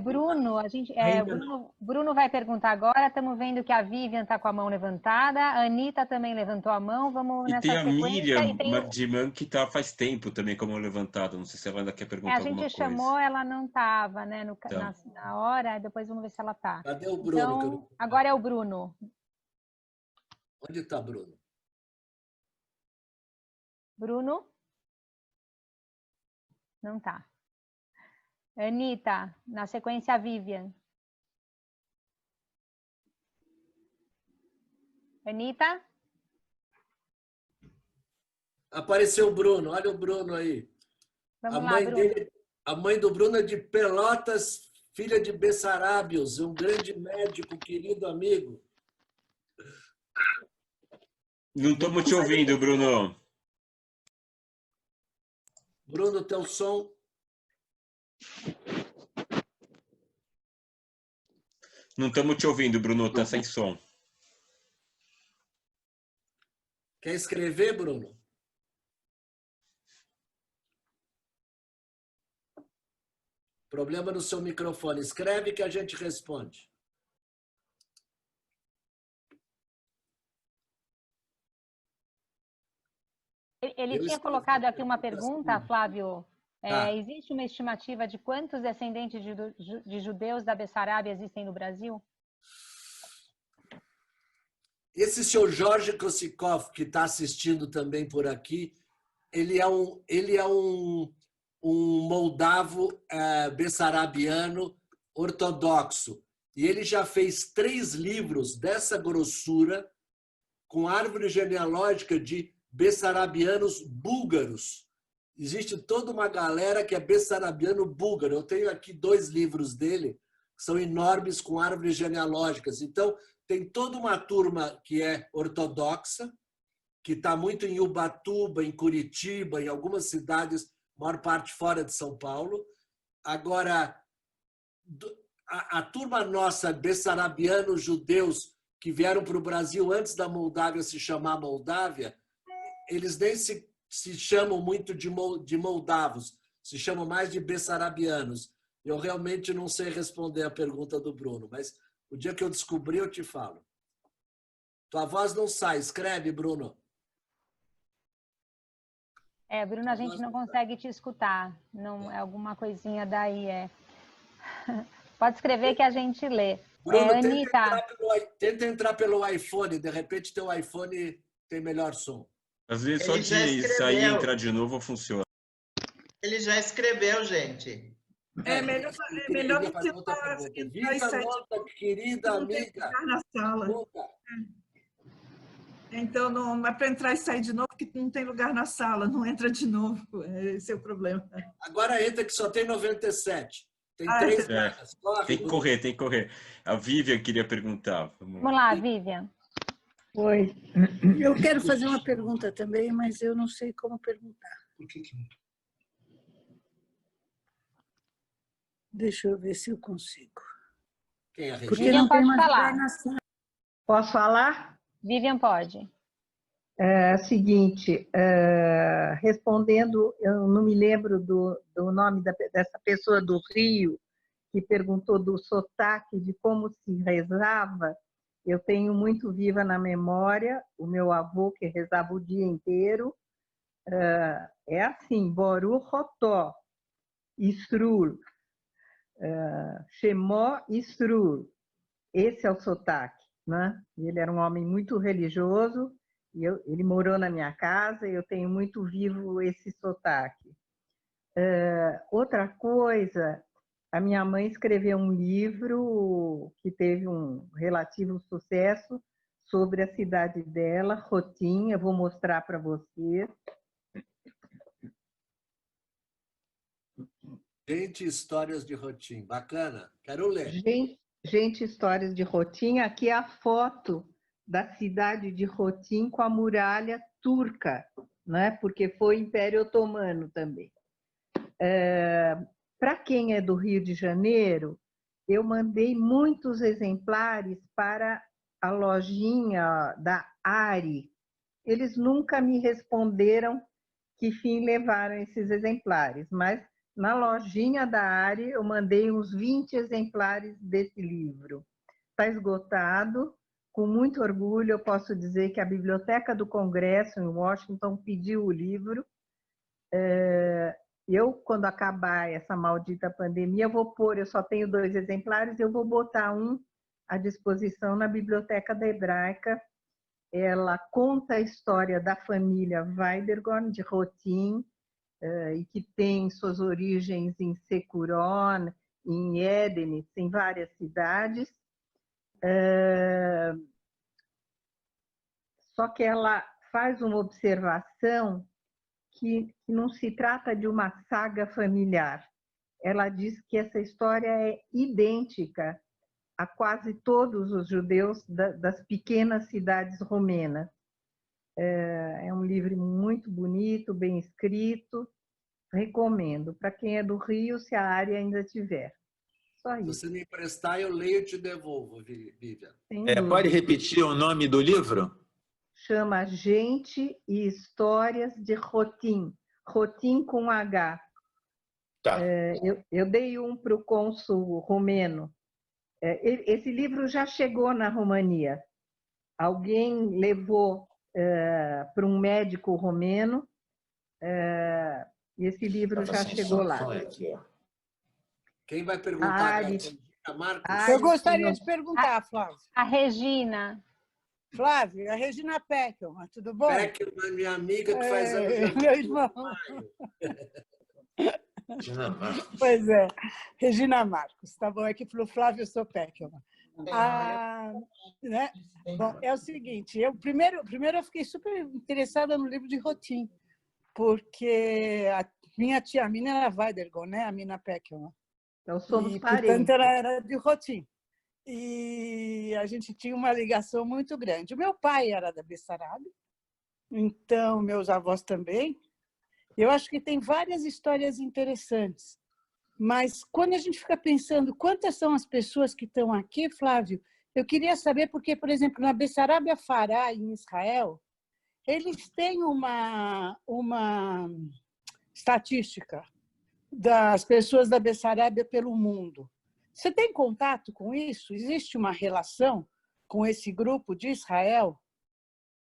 Bruno, Bruno vai perguntar agora. Estamos vendo que a Vivian está com a mão levantada, a Anitta também levantou a mão. Vamos nessa tem a sequência. Miriam Mardiman, que está faz tempo também como levantada. Não sei se ela ainda quer perguntar alguma coisa. A gente chamou, ela não estava, né, na hora. Depois vamos ver se ela está. Cadê o Bruno? Então, agora é o Bruno. Onde está Bruno? Bruno? Não está. Anitta, na sequência a Vivian. Anitta? Apareceu o Bruno, olha o Bruno aí. Vamos lá, Bruno. A mãe do Bruno é de Pelotas, filha de Bessarábios, um grande médico, querido amigo. Não estamos te ouvindo, Bruno. Bruno, teu som. Não estamos te ouvindo, Bruno, está sem som. Quer escrever, Bruno? Problema no seu microfone. Escreve que a gente responde. Ele tinha colocado aqui uma pergunta, Flávio. Existe uma estimativa de quantos descendentes de judeus da Bessarábia existem no Brasil? Esse senhor Jorge Kossikov, que está assistindo também por aqui, ele é um moldavo bessarabiano ortodoxo. E ele já fez 3 livros dessa grossura com árvore genealógica de bessarabianos búlgaros. Existe toda uma galera que é bessarabiano búlgaro. Eu tenho aqui 2 livros dele, que são enormes, com árvores genealógicas. Então, tem toda uma turma que é ortodoxa, que está muito em Ubatuba, em Curitiba, em algumas cidades, maior parte fora de São Paulo. Agora, a turma nossa, bessarabianos judeus, que vieram para o Brasil antes da Moldávia se chamar Moldávia, eles nem se chamam muito de moldavos, se chamam mais de bessarabianos. Eu realmente não sei responder a pergunta do Bruno, mas o dia que eu descobrir, eu te falo. Tua voz não sai. Escreve, Bruno. Bruno, a gente não consegue te escutar. Não, é alguma coisinha daí. Pode escrever que a gente lê. Bruno, Anitta. Tenta entrar pelo iPhone. De repente, teu iPhone tem melhor som. Às vezes só de sair e entrar de novo funciona. Ele já escreveu, gente. É melhor do que Viva nossa querida amiga. Na sala. Então, não é para entrar e sair de novo, porque não tem lugar na sala, não entra de novo. Esse é o problema. Agora entra que só tem 97. Tem 3 vagas. Tem que correr, tem que correr. A Vivian queria perguntar. Vamos lá, Vivian. Oi. Eu quero fazer uma pergunta também, mas eu não sei como perguntar. Por que? Deixa eu ver se eu consigo. Quem é a Regina? Porque não tem mais falar. lugar na sala. Posso falar? Vivian pode. Seguinte, respondendo, eu não me lembro do nome dessa pessoa do Rio, que perguntou do sotaque, de como se rezava. Eu tenho muito viva na memória o meu avô, que rezava o dia inteiro. É assim, Boru Rotó, Isrul, Shemó Isrul. Esse é o sotaque, né? Ele era um homem muito religioso, e ele morou na minha casa, e eu tenho muito vivo esse sotaque. Outra coisa, a minha mãe escreveu um livro que teve um relativo sucesso sobre a cidade dela, Rotim. Eu vou mostrar para vocês. Gente, histórias de Rotim. Bacana. Quero ler. Gente, histórias de Rotim. Aqui é a foto da cidade de Rotim com a muralha turca, né? Porque foi Império Otomano também. Para quem é do Rio de Janeiro, eu mandei muitos exemplares para a lojinha da Ari. Eles nunca me responderam que fim levaram esses exemplares, mas na lojinha da Ari eu mandei uns 20 exemplares desse livro. Está esgotado. Com muito orgulho, eu posso dizer que a Biblioteca do Congresso, em Washington, pediu o livro. Eu, quando acabar essa maldita pandemia, eu só tenho 2 exemplares, eu vou botar um à disposição na Biblioteca da Hebraica. Ela conta a história da família Weidergorn, de Rotim, e que tem suas origens em Securon, em Édenes, em várias cidades. Só que ela faz uma observação que não se trata de uma saga familiar. Ela diz que essa história é idêntica a quase todos os judeus das pequenas cidades romenas. É um livro muito bonito, bem escrito. Recomendo. Para quem é do Rio, se a área ainda tiver. Só isso. Se você me emprestar, eu leio e te devolvo, Vivian. Pode repetir o nome do livro? Chama Gente e Histórias de Rotim. Rotim com H. Tá. Eu dei um para o cônsul romeno. Esse livro já chegou na Romania. Alguém levou para um médico romeno e esse livro já chegou lá. Quem vai perguntar? A Marcos? Eu gostaria de perguntar, Flávio. A Regina. Flávio, a Regina Peckelman, tudo bom? Peckelman, minha amiga que faz anos. Meu irmão. Regina Marcos. Pois é, Regina Marcos, tá bom? É que pro Flávio eu sou Peckelman. Né? Bom, é o seguinte, primeiro eu fiquei super interessada no livro de Rotim, porque a minha tia Mina era Weidergorn, né? A Mina Peckelman. Então somos parentes. Portanto, ela era de Rotim. E a gente tinha uma ligação muito grande. O meu pai era da Bessarabia, então meus avós também. Eu acho que tem várias histórias interessantes. Mas quando a gente fica pensando quantas são as pessoas que estão aqui, Flávio, eu queria saber porque, por exemplo, na Bessarabia Fará, em Israel, eles têm uma estatística das pessoas da Bessarabia pelo mundo. Você tem contato com isso? Existe uma relação com esse grupo de Israel?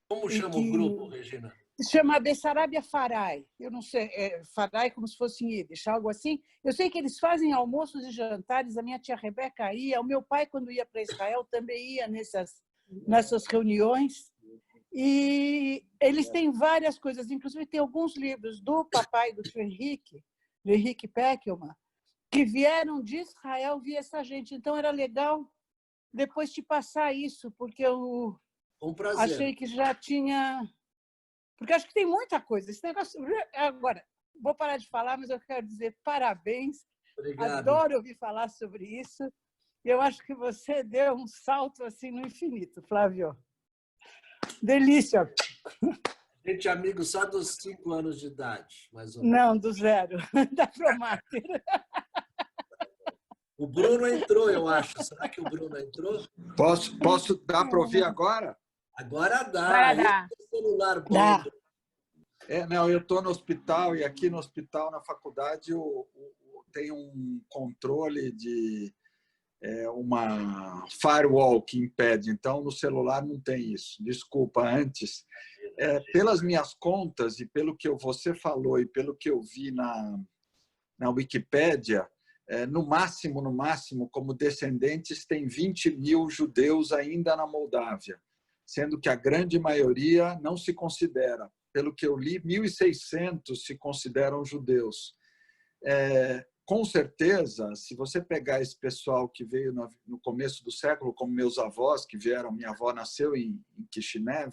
Como chama o grupo, Regina? Chama Bessarabia Farai. Eu não sei, Farai como se fosse em Yiddish, algo assim. Eu sei que eles fazem almoços e jantares, a minha tia Rebeca ia, o meu pai, quando ia para Israel, também ia nessas reuniões. E eles têm várias coisas, inclusive tem alguns livros do papai do Henrique Peckelman, que vieram de Israel via essa gente. Então, era legal depois te passar isso, porque eu achei que já tinha... Porque acho que tem muita coisa. Esse negócio... Agora, vou parar de falar, mas eu quero dizer parabéns. Obrigado. Adoro ouvir falar sobre isso. Eu acho que você deu um salto assim no infinito, Flávio. Delícia. A gente é amigo só dos 5 anos de idade, mais ou menos. Não, do 0. Da Promártir. O Bruno entrou, eu acho. Será que o Bruno entrou? Posso dar para ouvir agora? Agora dá. Vai dar. Celular dá. Não, eu estou no hospital e aqui no hospital, na faculdade, tem um controle de uma firewall que impede. Então, no celular não tem isso. Desculpa, antes. Pelas minhas contas e pelo que você falou e pelo que eu vi na Wikipédia, no máximo, como descendentes, tem 20 mil judeus ainda na Moldávia, sendo que a grande maioria não se considera. Pelo que eu li, 1.600 se consideram judeus. Com certeza, se você pegar esse pessoal que veio no começo do século, como meus avós, que vieram, minha avó nasceu em Kishinev,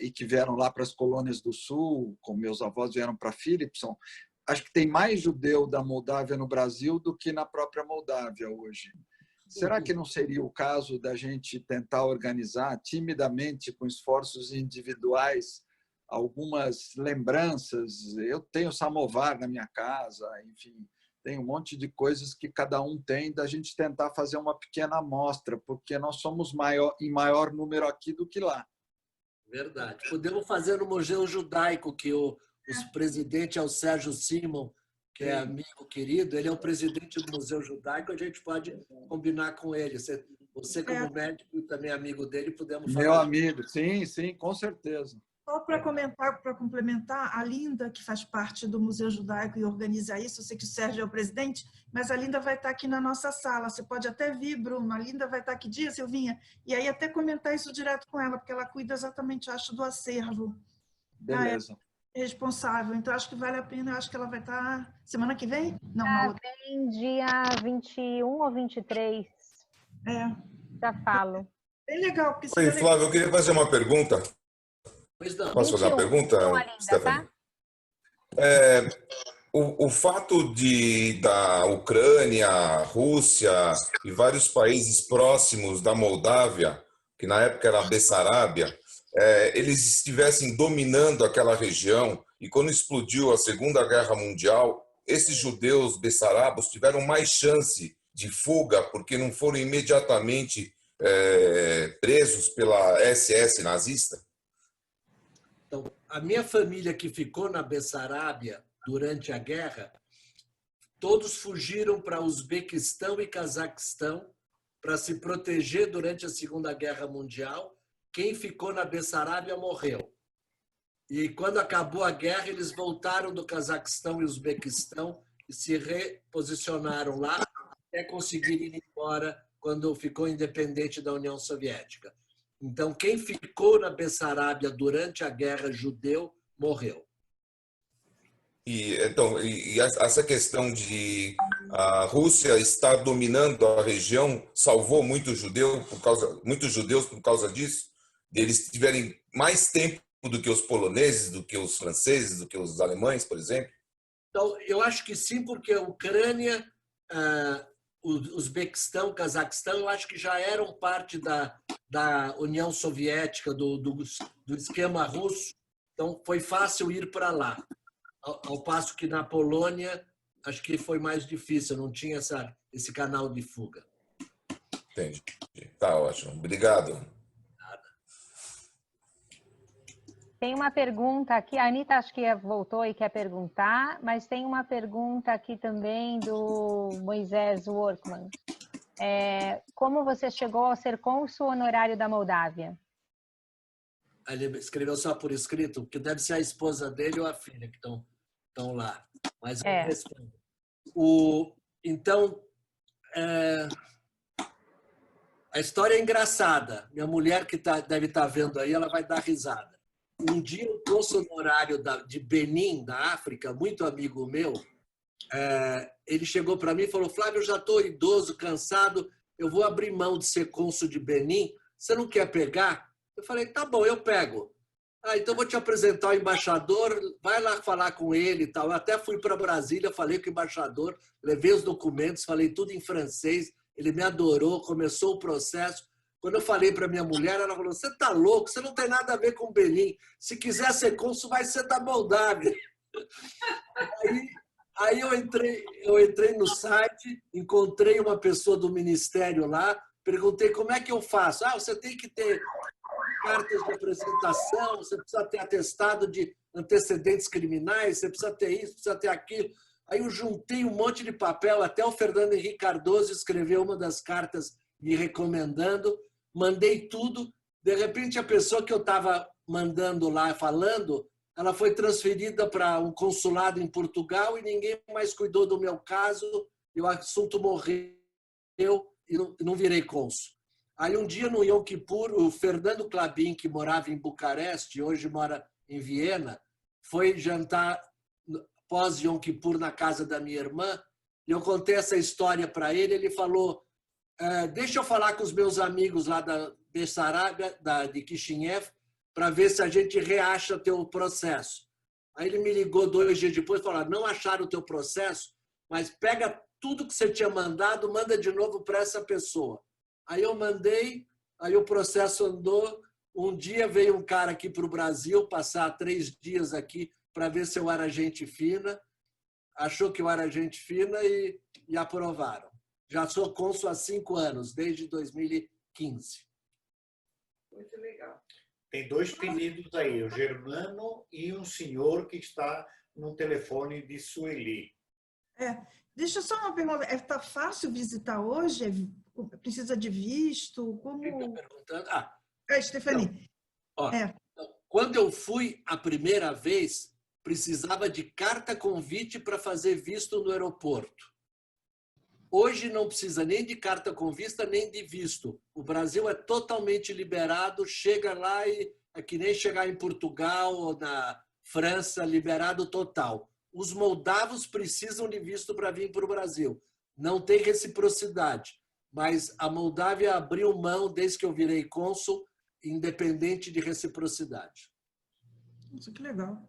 e que vieram lá para as colônias do Sul, como meus avós vieram para Philipson, acho que tem mais judeu da Moldávia no Brasil do que na própria Moldávia hoje. Será que não seria o caso da gente tentar organizar timidamente, com esforços individuais, algumas lembranças? Eu tenho samovar na minha casa, enfim, tem um monte de coisas que cada um tem, da gente tentar fazer uma pequena amostra, porque nós somos em maior número aqui do que lá. Verdade. Podemos fazer no Museu Judaico, que o presidente é o Sérgio Simon, que é amigo querido, ele é o presidente do Museu Judaico, a gente pode combinar com ele. Você como médico e também amigo dele, podemos fazer. Meu amigo, sim, com certeza. Só para comentar, para complementar, a Linda, que faz parte do Museu Judaico e organiza isso, eu sei que o Sérgio é o presidente, mas a Linda vai estar aqui na nossa sala. Você pode até vir, Bruno. A Linda vai estar aqui dia, Silvinha, e aí até comentar isso direto com ela, porque ela cuida exatamente, acho, do acervo. Beleza. Responsável. Então, acho que vale a pena. Eu acho que ela vai estar semana que vem? Não, vem dia 21 ou 23. Já falo. Bem legal. Porque Oi, Flávio, eu queria fazer uma pergunta. Posso fazer uma pergunta, Stephanie? O fato da Ucrânia, Rússia e vários países próximos da Moldávia, que na época era a Bessarábia, eles estivessem dominando aquela região, e quando explodiu a Segunda Guerra Mundial, esses judeus bessarabos tiveram mais chance de fuga porque não foram imediatamente presos pela SS nazista? Então, a minha família que ficou na Bessarábia durante a guerra, todos fugiram para Uzbequistão e Cazaquistão para se proteger durante a Segunda Guerra Mundial. Quem ficou na Bessarábia morreu. E quando acabou a guerra, eles voltaram do Cazaquistão e Uzbequistão e se reposicionaram lá até conseguirem ir embora quando ficou independente da União Soviética. Então, quem ficou na Bessarábia durante a guerra judeu morreu. E essa questão de a Rússia estar dominando a região salvou muitos judeus por causa disso? Deles tiverem mais tempo do que os poloneses, do que os franceses, do que os alemães, por exemplo? Então, eu acho que sim, porque a Ucrânia, o Uzbequistão, o Cazaquistão, eu acho que já eram parte da União Soviética, do esquema russo. Então, foi fácil ir para lá. Ao passo que na Polônia, acho que foi mais difícil, não tinha esse canal de fuga. Entendi. Tá ótimo. Obrigado. Tem uma pergunta aqui, a Anitta acho que voltou e quer perguntar, mas tem uma pergunta aqui também do Moisés Workman. Como você chegou a ser cônsul honorário da Moldávia? Ele escreveu só por escrito, porque deve ser a esposa dele ou a filha que estão lá. Mas eu respondo. Então, a história é engraçada. Minha mulher, que deve estar vendo aí, ela vai dar risada. Um dia, o cônsul honorário de Benin, da África, muito amigo meu, ele chegou para mim e falou: Flávio, eu já estou idoso, cansado, eu vou abrir mão de ser cônsul de Benin, você não quer pegar? Eu falei: tá bom, eu pego. Então vou te apresentar o embaixador, vai lá falar com ele e tal. Eu até fui para Brasília, falei com o embaixador, levei os documentos, falei tudo em francês, ele me adorou, começou o processo. Quando eu falei para minha mulher, ela falou: você está louco, você não tem nada a ver com Benin. Se quiser ser cônsul, vai ser da Moldávia. Aí eu entrei no site, encontrei uma pessoa do ministério lá, perguntei como é que eu faço. Você tem que ter cartas de apresentação, você precisa ter atestado de antecedentes criminais, você precisa ter isso, precisa ter aquilo. Aí eu juntei um monte de papel, até o Fernando Henrique Cardoso escreveu uma das cartas me recomendando, mandei tudo. De repente, a pessoa que eu estava mandando lá, falando, ela foi transferida para um consulado em Portugal e ninguém mais cuidou do meu caso, e o assunto morreu e não virei cônsul. Aí um dia, no Yom Kippur, o Fernando Klabin, que morava em Bucareste, hoje mora em Viena, foi jantar pós-Yom Kippur na casa da minha irmã, e eu contei essa história para ele, ele falou, deixa eu falar com os meus amigos lá da Bessarabia, de Kishinev, para ver se a gente reacha teu processo. Aí ele me ligou 2 dias depois e falou, não acharam o teu processo, mas pega tudo que você tinha mandado, manda de novo para essa pessoa. Aí eu mandei, aí o processo andou. Um dia veio um cara aqui para o Brasil, passar 3 dias aqui para ver se eu era gente fina, achou que eu era gente fina e aprovaram. Já sou cônsul há 5 anos, desde 2015. Muito legal. Tem 2 pedidos aí, o Germano e um senhor que está no telefone de Sueli. Deixa eu só uma pergunta. Está fácil visitar hoje? Precisa de visto? Como... Quem está perguntando? Stephanie. Quando eu fui a primeira vez, precisava de carta convite para fazer visto no aeroporto. Hoje não precisa nem de carta com vista, nem de visto. O Brasil é totalmente liberado, chega lá e é que nem chegar em Portugal ou na França, liberado total. Os moldavos precisam de visto para vir para o Brasil. Não tem reciprocidade, mas a Moldávia abriu mão, desde que eu virei cônsul, independente de reciprocidade. Nossa, que legal.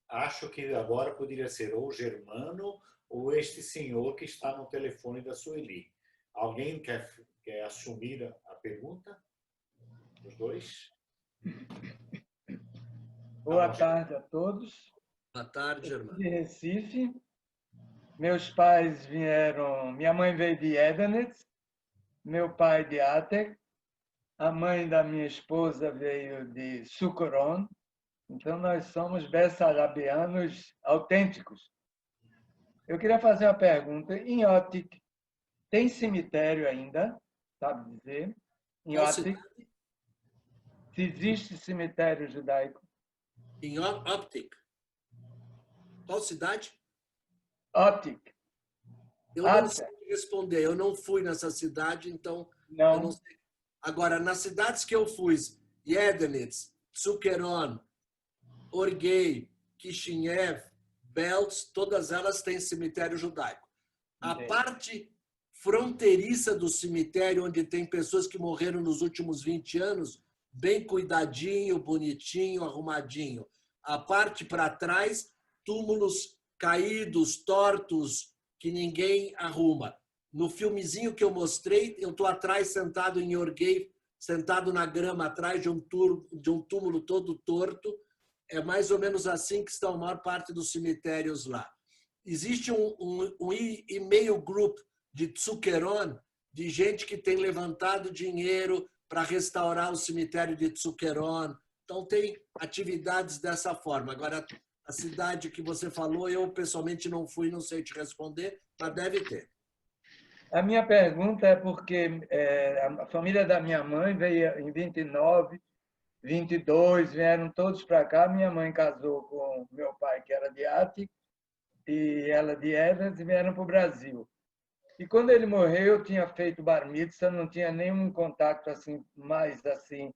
Acho que agora poderia ser ou o Germano ou este senhor que está no telefone da Sueli. Alguém quer assumir a pergunta? Os 2? Boa tarde a todos. Boa tarde, Germano. De Recife. Meus pais vieram... Minha mãe veio de Edenitz, meu pai de Atek, a mãe da minha esposa veio de Sucoron. Então, nós somos bessarabianos autênticos. Eu queria fazer uma pergunta. Em Optic, tem cemitério ainda? Sabe dizer? Em Optic? Se existe cemitério judaico? Em Optic? Qual cidade? Optic. Eu não sei responder. Eu não fui nessa cidade, então eu não sei. Agora, nas cidades que eu fui, Yedenitz, Sukeron, Orgei, Kishinev, Belz, todas elas têm cemitério judaico. A parte fronteiriça do cemitério, onde tem pessoas que morreram nos últimos 20 anos, bem cuidadinho, bonitinho, arrumadinho. A parte para trás, túmulos caídos, tortos, que ninguém arruma. No filmezinho que eu mostrei, eu estou atrás, sentado em Orgei, sentado na grama atrás de um túmulo todo torto. É mais ou menos assim que está a maior parte dos cemitérios lá. Existe um e-mail group de Tsukeron, de gente que tem levantado dinheiro para restaurar o cemitério de Tsukeron. Então, tem atividades dessa forma. Agora, a cidade que você falou, eu pessoalmente não fui, não sei te responder, mas deve ter. A minha pergunta é porque a família da minha mãe veio em 29, 22, vieram todos para cá. Minha mãe casou com meu pai, que era de Atik, e ela de Evans, e vieram para o Brasil. E quando ele morreu, eu tinha feito bar mitzvah, não tinha nenhum contato assim, mais assim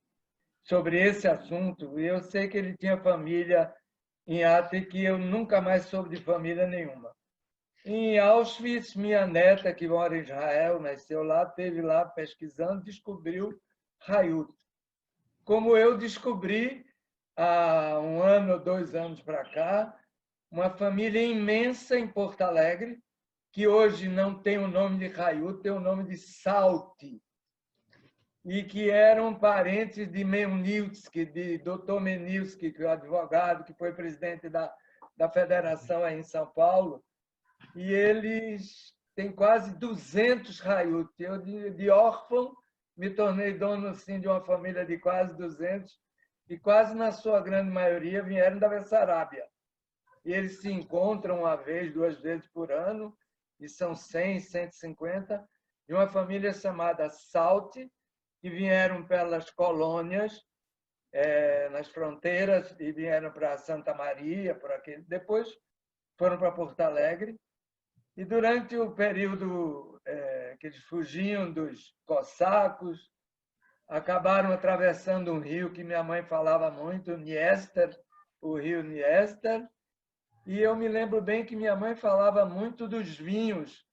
sobre esse assunto. E eu sei que ele tinha família em Atik, e eu nunca mais soube de família nenhuma. Em Auschwitz, minha neta, que mora em Israel, nasceu lá, esteve lá pesquisando, descobriu Hayut. Como eu descobri, há 1 ano ou 2 anos para cá, uma família imensa em Porto Alegre, que hoje não tem o nome de Hayut, tem o nome de Salti, e que eram parentes de Menilsky, de Dr. Menilsky, que é o advogado, que foi presidente da federação aí em São Paulo, e eles têm quase 200 Hayut. Eu, de órfão, me tornei dono assim, de uma família de quase 200, e quase na sua grande maioria vieram da Bessarábia. E eles se encontram 1 vez, 2 vezes por ano, e são 100, 150, de uma família chamada Salti, que vieram pelas colônias, nas fronteiras, e vieram para Santa Maria, por aqui. Depois foram para Porto Alegre. E durante o período que eles fugiam dos cossacos, acabaram atravessando um rio que minha mãe falava muito, Niester, o rio Niester. E eu me lembro bem que minha mãe falava muito dos vinhos,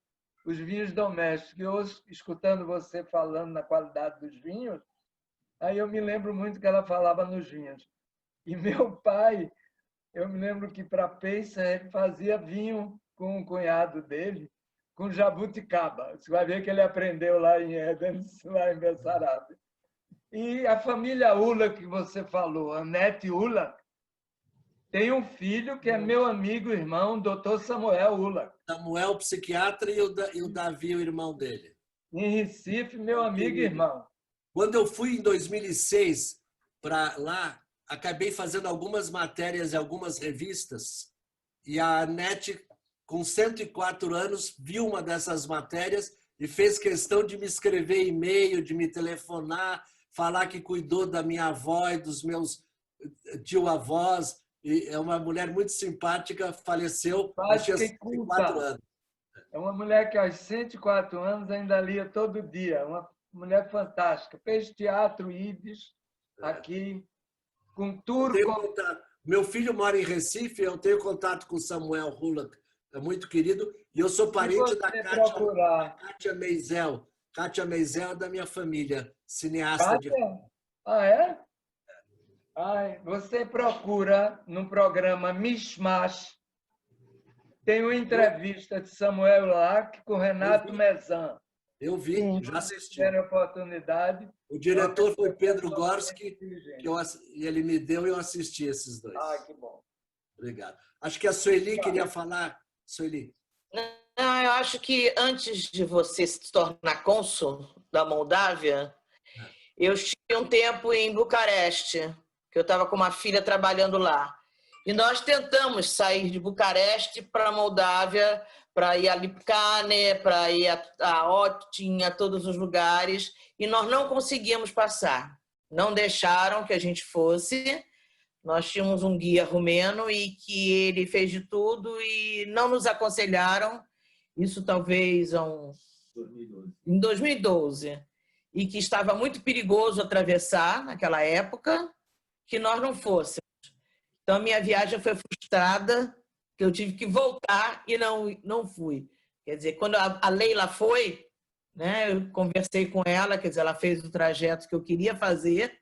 os vinhos domésticos. Eu, escutando você falando na qualidade dos vinhos, aí eu me lembro muito que ela falava nos vinhos. E meu pai, eu me lembro que para Peixe ele fazia vinho com o cunhado dele, com jabuticaba. Você vai ver que ele aprendeu lá em Edens, lá em Bessarabia. E a família Ula que você falou, Anete Ula, tem um filho que é meu amigo, irmão, Dr. Samuel Ula. Samuel, psiquiatra, e o Davi, o irmão dele. Em Recife, meu amigo e irmão. Quando eu fui em 2006 para lá, acabei fazendo algumas matérias em algumas revistas, e a Anete, com 104 anos, viu uma dessas matérias e fez questão de me escrever e-mail, de me telefonar, falar que cuidou da minha avó e dos meus tio-avós. E é uma mulher muito simpática, faleceu, tinha 104 anos. É uma mulher que aos 104 anos ainda lia todo dia, uma mulher fantástica. Fez teatro ídis aqui, com turco. Meu filho mora em Recife, eu tenho contato com Samuel Hulak, é muito querido, e eu sou parente da Kátia Meisel. Kátia Meisel é da minha família, cineasta. Ah, é? Ai, você procura no programa Mishmash, tem uma entrevista de Samuel Lack com Renato Mezan. Eu vi, já assisti. Tiveram a oportunidade. O diretor foi Pedro Gorski, e ele me deu e eu assisti esses dois. Ah, que bom. Obrigado. Acho que a Sueli queria falar. Sueli. Não, eu acho que antes de você se tornar cônsul da Moldávia, eu estive um tempo em Bucareste, que eu estava com uma filha trabalhando lá. E nós tentamos sair de Bucareste para a Moldávia, para ir a Lipcane, para ir a Otin, a todos os lugares, e nós não conseguíamos passar. Não deixaram que a gente fosse. Nós tínhamos um guia romeno e que ele fez de tudo e não nos aconselharam, isso talvez em 2012, e que estava muito perigoso atravessar naquela época, que nós não fôssemos. Então, a minha viagem foi frustrada, que eu tive que voltar e não fui. Quer dizer, quando a Leila foi, né, eu conversei com ela, quer dizer, ela fez o trajeto que eu queria fazer,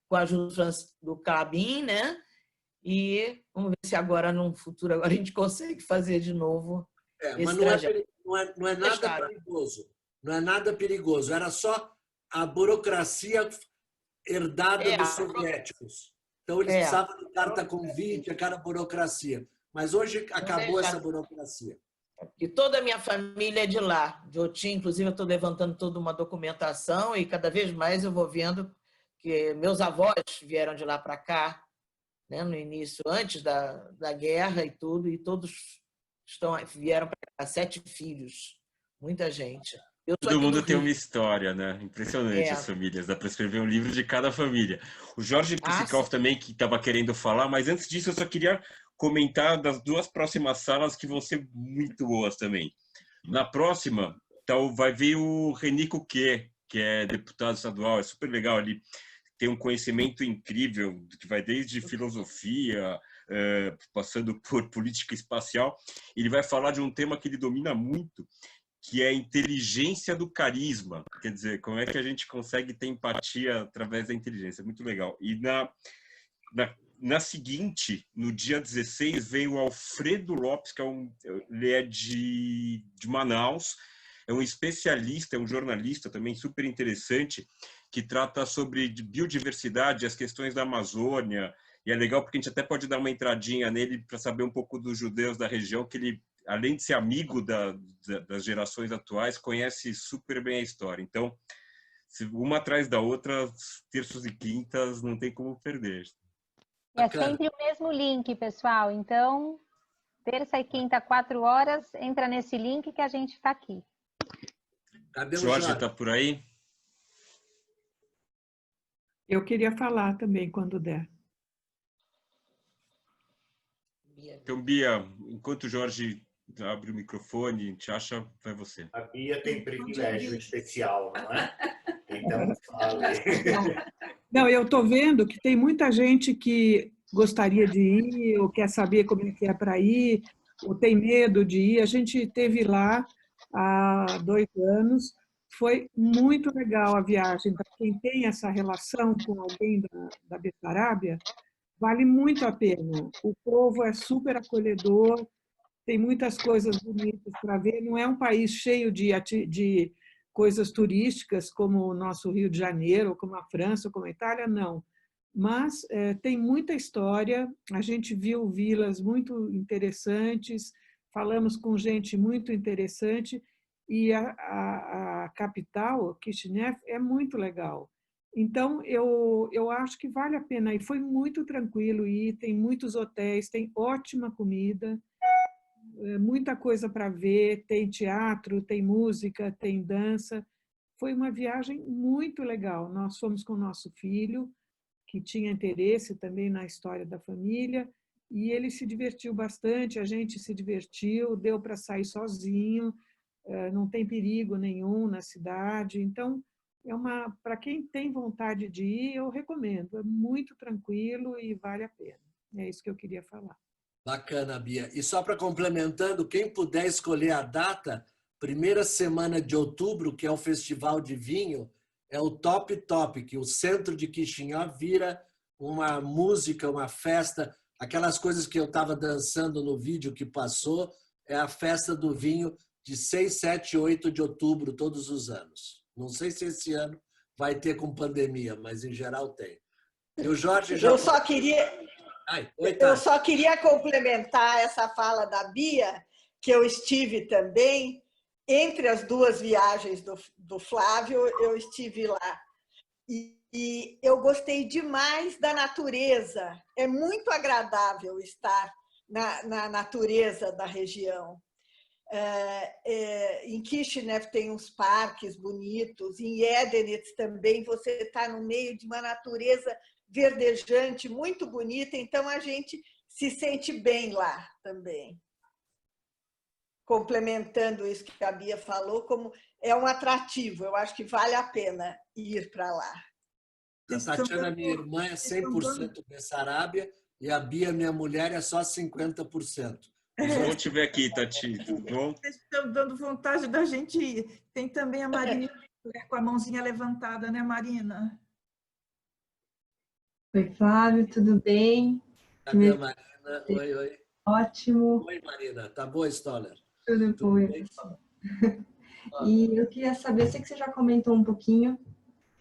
com a ajuda do Cabin, né? E vamos ver se agora, no futuro, agora a gente consegue fazer de novo esse mas trajeto. não é nada perigoso. Não é nada perigoso. Era só a burocracia herdada dos soviéticos. Então, eles precisavam de carta convite, aquela burocracia. Mas hoje acabou essa burocracia. E toda a minha família é de lá, de Otim. Inclusive, eu estou levantando toda uma documentação e cada vez mais eu vou vendo que meus avós vieram de lá para cá, né, no início, antes da guerra e tudo, e todos vieram para cá, 7 filhos, muita gente. Todo mundo tem uma história, né? Impressionante as famílias. Dá para escrever um livro de cada família. O Jorge Psikov também, que estava querendo falar, mas antes disso eu só queria comentar das 2 próximas salas que vão ser muito boas também. Na próxima, vai vir o René Cuquet, que é deputado estadual, é super legal. Ele tem um conhecimento incrível, que vai desde filosofia, passando por política espacial. Ele vai falar de um tema que ele domina muito, que é a inteligência do carisma. Quer dizer, como é que a gente consegue ter empatia através da inteligência. É muito legal. E na seguinte, no dia 16, veio o Alfredo Lopes, que ele é de Manaus, é um especialista, é um jornalista também super interessante, que trata sobre biodiversidade, as questões da Amazônia. E é legal porque a gente até pode dar uma entradinha nele para saber um pouco dos judeus da região, que ele, além de ser amigo das gerações atuais, conhece super bem a história. Então, uma atrás da outra, terças e quintas, não tem como perder. É sempre o mesmo link, pessoal. Então, terça e quinta, 4 horas, entra nesse link que a gente está aqui. Cadê o Jorge? Está por aí? Eu queria falar também, quando der. Então, Bia, enquanto o Jorge abre o microfone, a gente acha, vai você. A Bia tem privilégio especial, não é? Então, fale. Não, eu estou vendo que tem muita gente que gostaria de ir, ou quer saber como é que é para ir, ou tem medo de ir. A gente esteve lá há 2 anos. Foi muito legal a viagem. Para quem tem essa relação com alguém da Bessarábia, vale muito a pena. O povo é super acolhedor, tem muitas coisas bonitas para ver. Não é um país cheio de coisas turísticas como o nosso Rio de Janeiro, ou como a França, ou como a Itália, não. Mas tem muita história. A gente viu vilas muito interessantes, falamos com gente muito interessante, e a capital, Kishinev, é muito legal. Então, eu acho que vale a pena. E foi muito tranquilo ir, tem muitos hotéis, tem ótima comida, muita coisa para ver, tem teatro, tem música, tem dança. Foi uma viagem muito legal. Nós fomos com o nosso filho, que tinha interesse também na história da família, e ele se divertiu bastante, a gente se divertiu, deu para sair sozinho, não tem perigo nenhum na cidade. Então, para quem tem vontade de ir, eu recomendo. É muito tranquilo e vale a pena. É isso que eu queria falar. Bacana, Bia. E só para complementando, quem puder escolher a data, primeira semana de outubro, que é o Festival de Vinho, é o Top Top, que o centro de Kishinev vira uma música, uma festa, aquelas coisas que eu estava dançando no vídeo que passou, é a festa do vinho de 6, 7, 8 de outubro, todos os anos. Não sei se esse ano vai ter com pandemia, mas em geral tem. E o Jorge já... Eu só queria complementar essa fala da Bia, que eu estive também, entre as 2 viagens do Flávio, eu estive lá. E eu gostei demais da natureza. É muito agradável estar na natureza da região. Em Kishinev tem uns parques bonitos, em Edenitz também você está no meio de uma natureza verdejante, muito bonita, então a gente se sente bem lá também. Complementando isso que a Bia falou, como é um atrativo, eu acho que vale a pena ir para lá. A Tatiana, minha irmã, é 100% Bessarábia, e a Bia, minha mulher, é só 50%. Bom te ver aqui, Tati, tudo bom? Vocês estão dando vontade da gente ir. Tem também a Marina com a mãozinha levantada, né, Marina? Oi, Flávio, tudo bem? Cadê a Marina? Oi, oi. Ótimo. Oi, Marina. Tá boa, Stoller? Tudo bom. E eu queria saber, sei que você já comentou um pouquinho,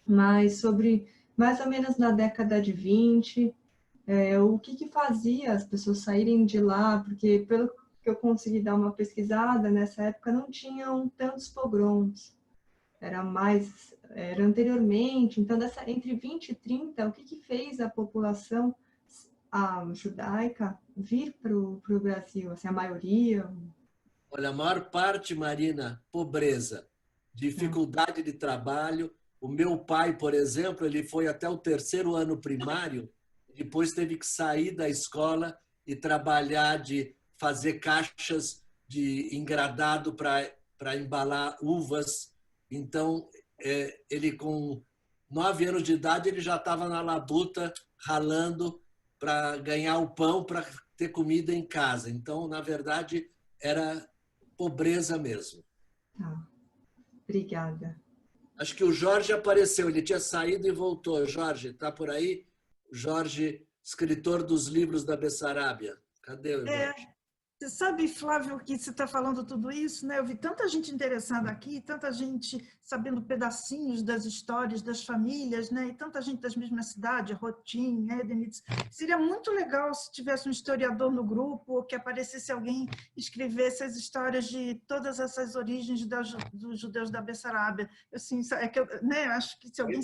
mas sobre mais ou menos na década de 20, o que fazia as pessoas saírem de lá, porque pelo que eu consegui dar uma pesquisada, nessa época não tinham tantos pogroms, era anteriormente, então entre 20 e 30, o que fez a população judaica vir para o Brasil, assim, a maioria? Olha, a maior parte, Marina, pobreza, dificuldade de trabalho. O meu pai, por exemplo, ele foi até o 3º ano primário, depois teve que sair da escola e trabalhar de fazer caixas de engradado para embalar uvas. Então, ele com 9 anos de idade, ele já estava na labuta, ralando para ganhar o pão, para ter comida em casa. Então, na verdade, era pobreza mesmo. Obrigada. Acho que o Jorge apareceu, ele tinha saído e voltou. Jorge, está por aí? Jorge, escritor dos livros da Bessarábia. Cadê o Jorge? Você sabe, Flávio, que você está falando tudo isso, né? Eu vi tanta gente interessada aqui, tanta gente sabendo pedacinhos das histórias das famílias, né? E tanta gente das mesmas cidades, Rotim, Edenitz. Seria muito legal se tivesse um historiador no grupo, ou que aparecesse alguém e escrevesse as histórias de todas essas origens dos judeus da Bessarábia. Assim, né? Acho que se alguém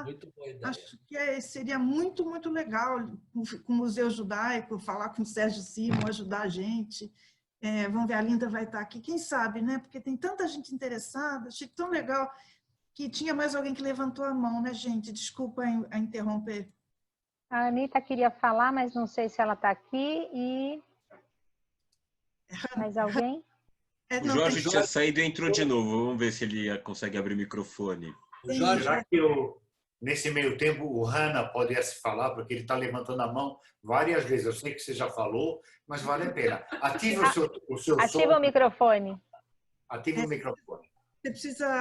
muito boa ideia. Acho que seria muito, muito legal com o Museu Judaico, falar com o Sérgio Simon, ajudar a gente. Vamos ver, a Linda vai estar aqui, quem sabe, né? Porque tem tanta gente interessada. Achei tão legal que tinha mais alguém que levantou a mão, né, gente? Desculpa a interromper. A Anitta queria falar, mas não sei se ela está aqui. E mais alguém? O Jorge tinha saído e entrou de novo. Vamos ver se ele consegue abrir o microfone. O Jorge, Nesse meio tempo, o Hannah pode se falar, porque ele está levantando a mão várias vezes. Eu sei que você já falou, mas vale a pena. Ative o seu som. Ativa o microfone. Ative o microfone. Você precisa...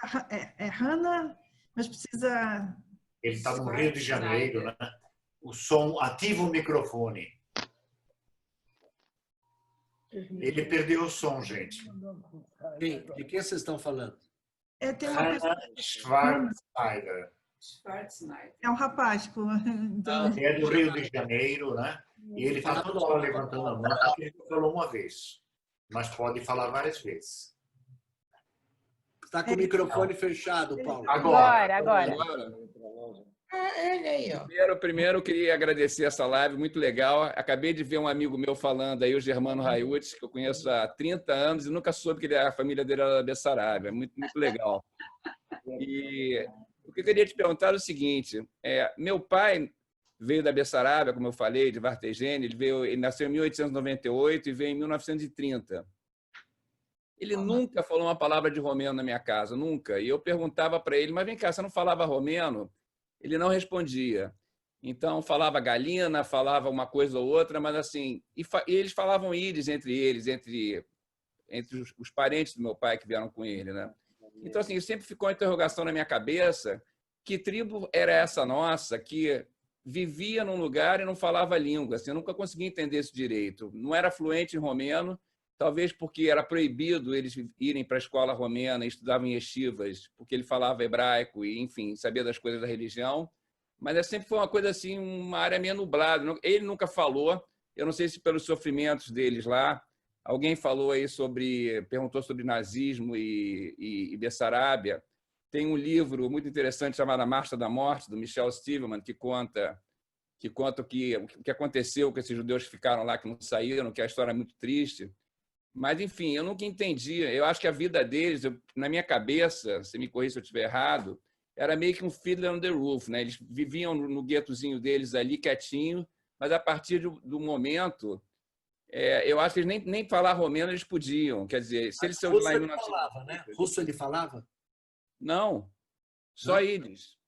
Hannah, mas precisa... Ele está no Rio de Janeiro, né? O som, ativa o microfone. Ele perdeu o som, gente. De quem vocês estão falando? Tem uma pessoa... Schwarzenegger. É um rapaz. Então... É do Rio de Janeiro, né? E ele está toda hora levantando a mão, porque ele falou uma vez. Mas pode falar várias vezes. Está com o microfone fechado, Paulo. Agora. Ele aí, ó. Primeiro, eu queria agradecer essa live, muito legal. Acabei de ver um amigo meu falando aí, o Germano Raiuts, que eu conheço há 30 anos e nunca soube que a família dele era da Bessarabia. Muito, muito legal. E o que eu queria te perguntar é o seguinte, meu pai veio da Bessarabia, como eu falei, de Vartegene, ele nasceu em 1898 e veio em 1930. Ele nunca falou uma palavra de romeno na minha casa, nunca. E eu perguntava para ele, mas vem cá, você não falava romeno? Ele não respondia. Então, falava galina, falava uma coisa ou outra, mas assim... E eles falavam íris entre eles, entre os parentes do meu pai que vieram com ele, né? Então, assim, sempre ficou uma interrogação na minha cabeça, que tribo era essa nossa que vivia num lugar e não falava a língua? Assim, eu nunca consegui entender isso direito. Não era fluente em romeno, talvez porque era proibido eles irem para a escola romena e estudavam em yeshivas, porque ele falava hebraico e, enfim, sabia das coisas da religião. Mas sempre foi uma coisa assim, uma área meio nublada. Ele nunca falou, eu não sei se pelos sofrimentos deles lá. Alguém falou aí perguntou sobre nazismo e Bessarabia. Tem um livro muito interessante chamado A Marcha da Morte, do Michel Stivelman, que conta o que aconteceu com esses judeus que ficaram lá, que não saíram, que a história é muito triste. Mas, enfim, eu nunca entendi. Eu acho que a vida deles, na minha cabeça, se me corrija se eu estiver errado, era meio que um Fiddler on the Roof, né? Eles viviam no guetozinho deles ali, quietinho, mas a partir do momento, eu acho que eles nem falar romeno eles podiam. Quer dizer, se eles são russo lá em ele falava, né? Russo ele falava? Não, só íris.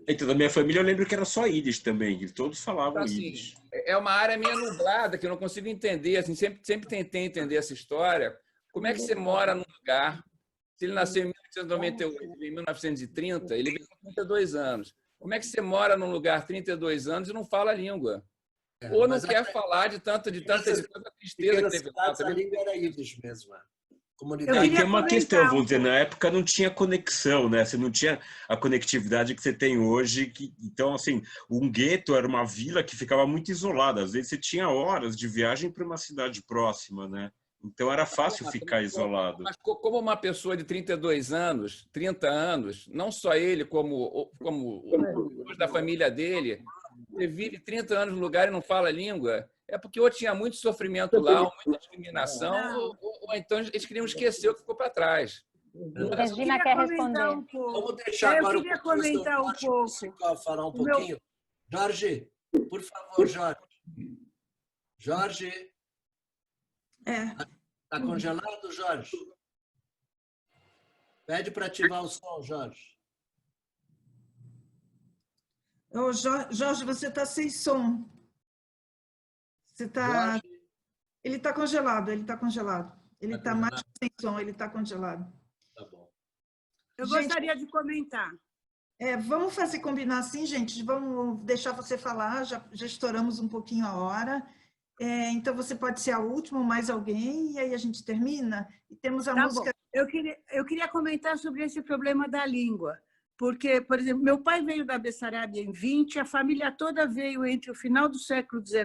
Então, da minha família, eu lembro que era só íris também, que todos falavam Então, assim, íris. é uma área meio nublada que eu não consigo entender. Assim, sempre tentei entender essa história. Como é que você mora num lugar? Se ele nasceu em 1898 e em 1930, ele veio com 32 anos. Como é que você mora num lugar 32 anos e não fala a língua? Ou não quer falar de tanta tristeza que teve lá. A língua era íris mesmo. E tem uma questão, vamos dizer, na época não tinha conexão, né? Você não tinha a conectividade que você tem hoje. Então, assim, um gueto era uma vila que ficava muito isolada. Às vezes você tinha horas de viagem para uma cidade próxima, né? Então era fácil ficar isolado. Mas como uma pessoa de 32 anos, 30 anos, não só ele, como os da família dele, ele vive 30 anos no lugar e não fala a língua, é porque ou tinha muito sofrimento lá, ou muita discriminação, ou então eles queriam esquecer o que ficou para trás. Regina quer responder. Vamos deixar agora eu queria comentar um pouco. Falar um pouquinho. Jorge, por favor, Jorge. Jorge. Está congelado, Jorge? Pede para ativar o som, Jorge. Ô, Jorge, você está sem som. Você está... Ele está congelado, ele está congelado. Ele está mais sem som, ele está congelado. Tá bom. Eu gostaria de comentar. Vamos fazer combinar assim, gente? Vamos deixar você falar, já estouramos um pouquinho a hora. Então, você pode ser a última, mais alguém, e aí a gente termina. E temos a música... Bom. Eu queria comentar sobre esse problema da língua. Porque, por exemplo, meu pai veio da Bessarabia em 20, a família toda veio entre o final do século XIX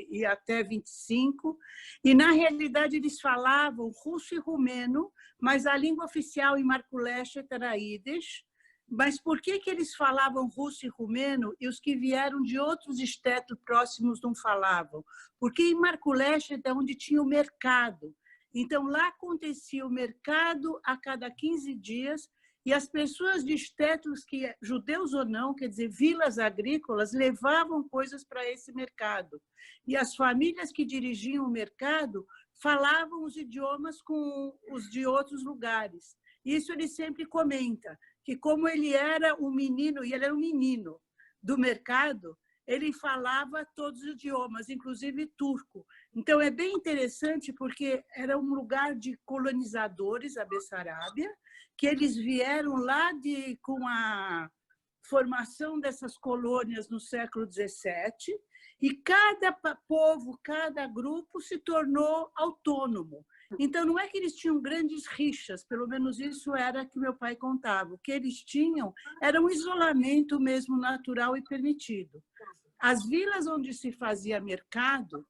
e até 25, e, na realidade, eles falavam russo e rumeno, mas a língua oficial em Marculeshet era ídis. Mas por que eles falavam russo e rumeno e os que vieram de outros estetos próximos não falavam? Porque em Marculeshet é onde tinha o mercado. Então, lá acontecia o mercado a cada 15 dias, e as pessoas de estetos, judeus ou não, quer dizer, vilas agrícolas, levavam coisas para esse mercado. E as famílias que dirigiam o mercado falavam os idiomas com os de outros lugares. Isso ele sempre comenta, que como ele era um menino, e ele era um menino do mercado, ele falava todos os idiomas, inclusive turco. Então, é bem interessante porque era um lugar de colonizadores, a Bessarábia, que eles vieram lá com a formação dessas colônias no século XVII, e cada povo, cada grupo se tornou autônomo. Então, não é que eles tinham grandes rixas, pelo menos isso era que meu pai contava. O que eles tinham era um isolamento mesmo natural e permitido. As vilas onde se fazia mercado,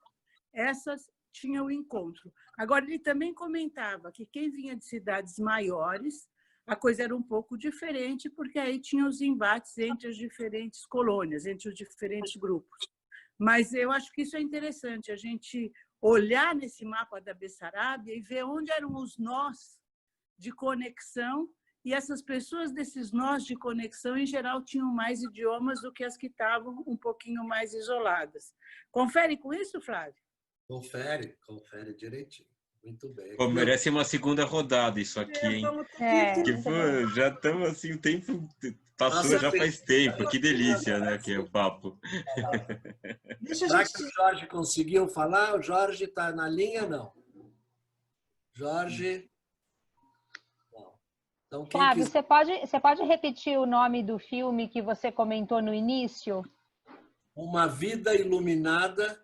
essas tinham encontro. Agora, ele também comentava que quem vinha de cidades maiores, a coisa era um pouco diferente, porque aí tinha os embates entre as diferentes colônias, entre os diferentes grupos. Mas eu acho que isso é interessante, a gente olhar nesse mapa da Bessarábia e ver onde eram os nós de conexão, e essas pessoas desses nós de conexão, em geral, tinham mais idiomas do que as que estavam um pouquinho mais isoladas. Confere com isso, Flávio? Confere direitinho. Muito bem. Pô, merece uma segunda rodada isso aqui, hein? Que, pô, já estamos assim, o tempo passou já faz tempo. Que delícia, né? Que é o papo. Será que o Jorge conseguiu falar? O Jorge está na linha, não? Jorge? Não. Então, quem Flávio, quiser... você pode repetir o nome do filme que você comentou no início? Uma Vida Iluminada,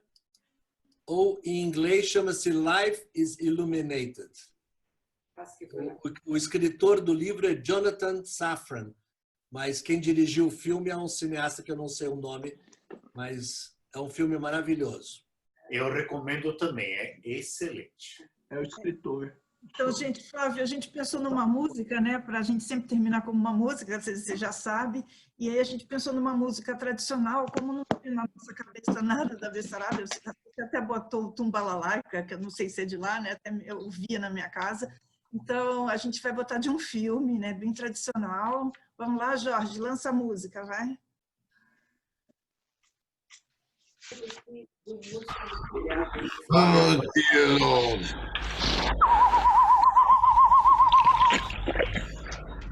ou em inglês chama-se Life is Illuminated. O escritor do livro é Jonathan Safran, mas quem dirigiu o filme é um cineasta que eu não sei o nome, mas é um filme maravilhoso. Eu recomendo também, é excelente. É o escritor. Então, gente, Flávio, a gente pensou numa música, né, para a gente sempre terminar com uma música, você já sabe, e aí a gente pensou numa música tradicional, como não tem na nossa cabeça nada da Bessarábia, você até botou o Tumbalalaica, que eu não sei se é de lá, né, até eu via na minha casa. Então, a gente vai botar de um filme, né, bem tradicional. Vamos lá, Jorge, lança a música, vai. Oh, dear Lord.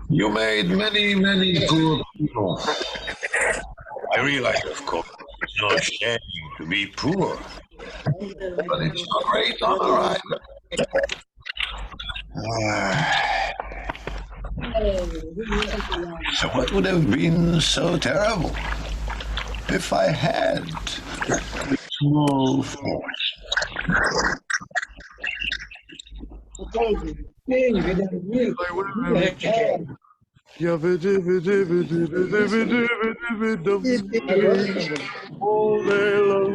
You made many, many good people. I realize, of course, it's no shame to be poor. But it's a great honor. So what would have been so terrible if I had small force? All day long,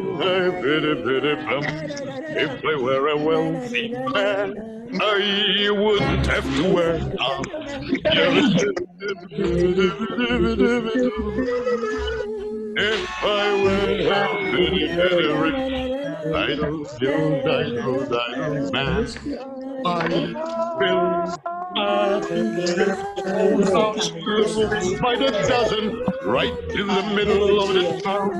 if I were a wealthy man, I wouldn't have to work. If I were a rich, I don't man. By the dozen, right in the middle of the town.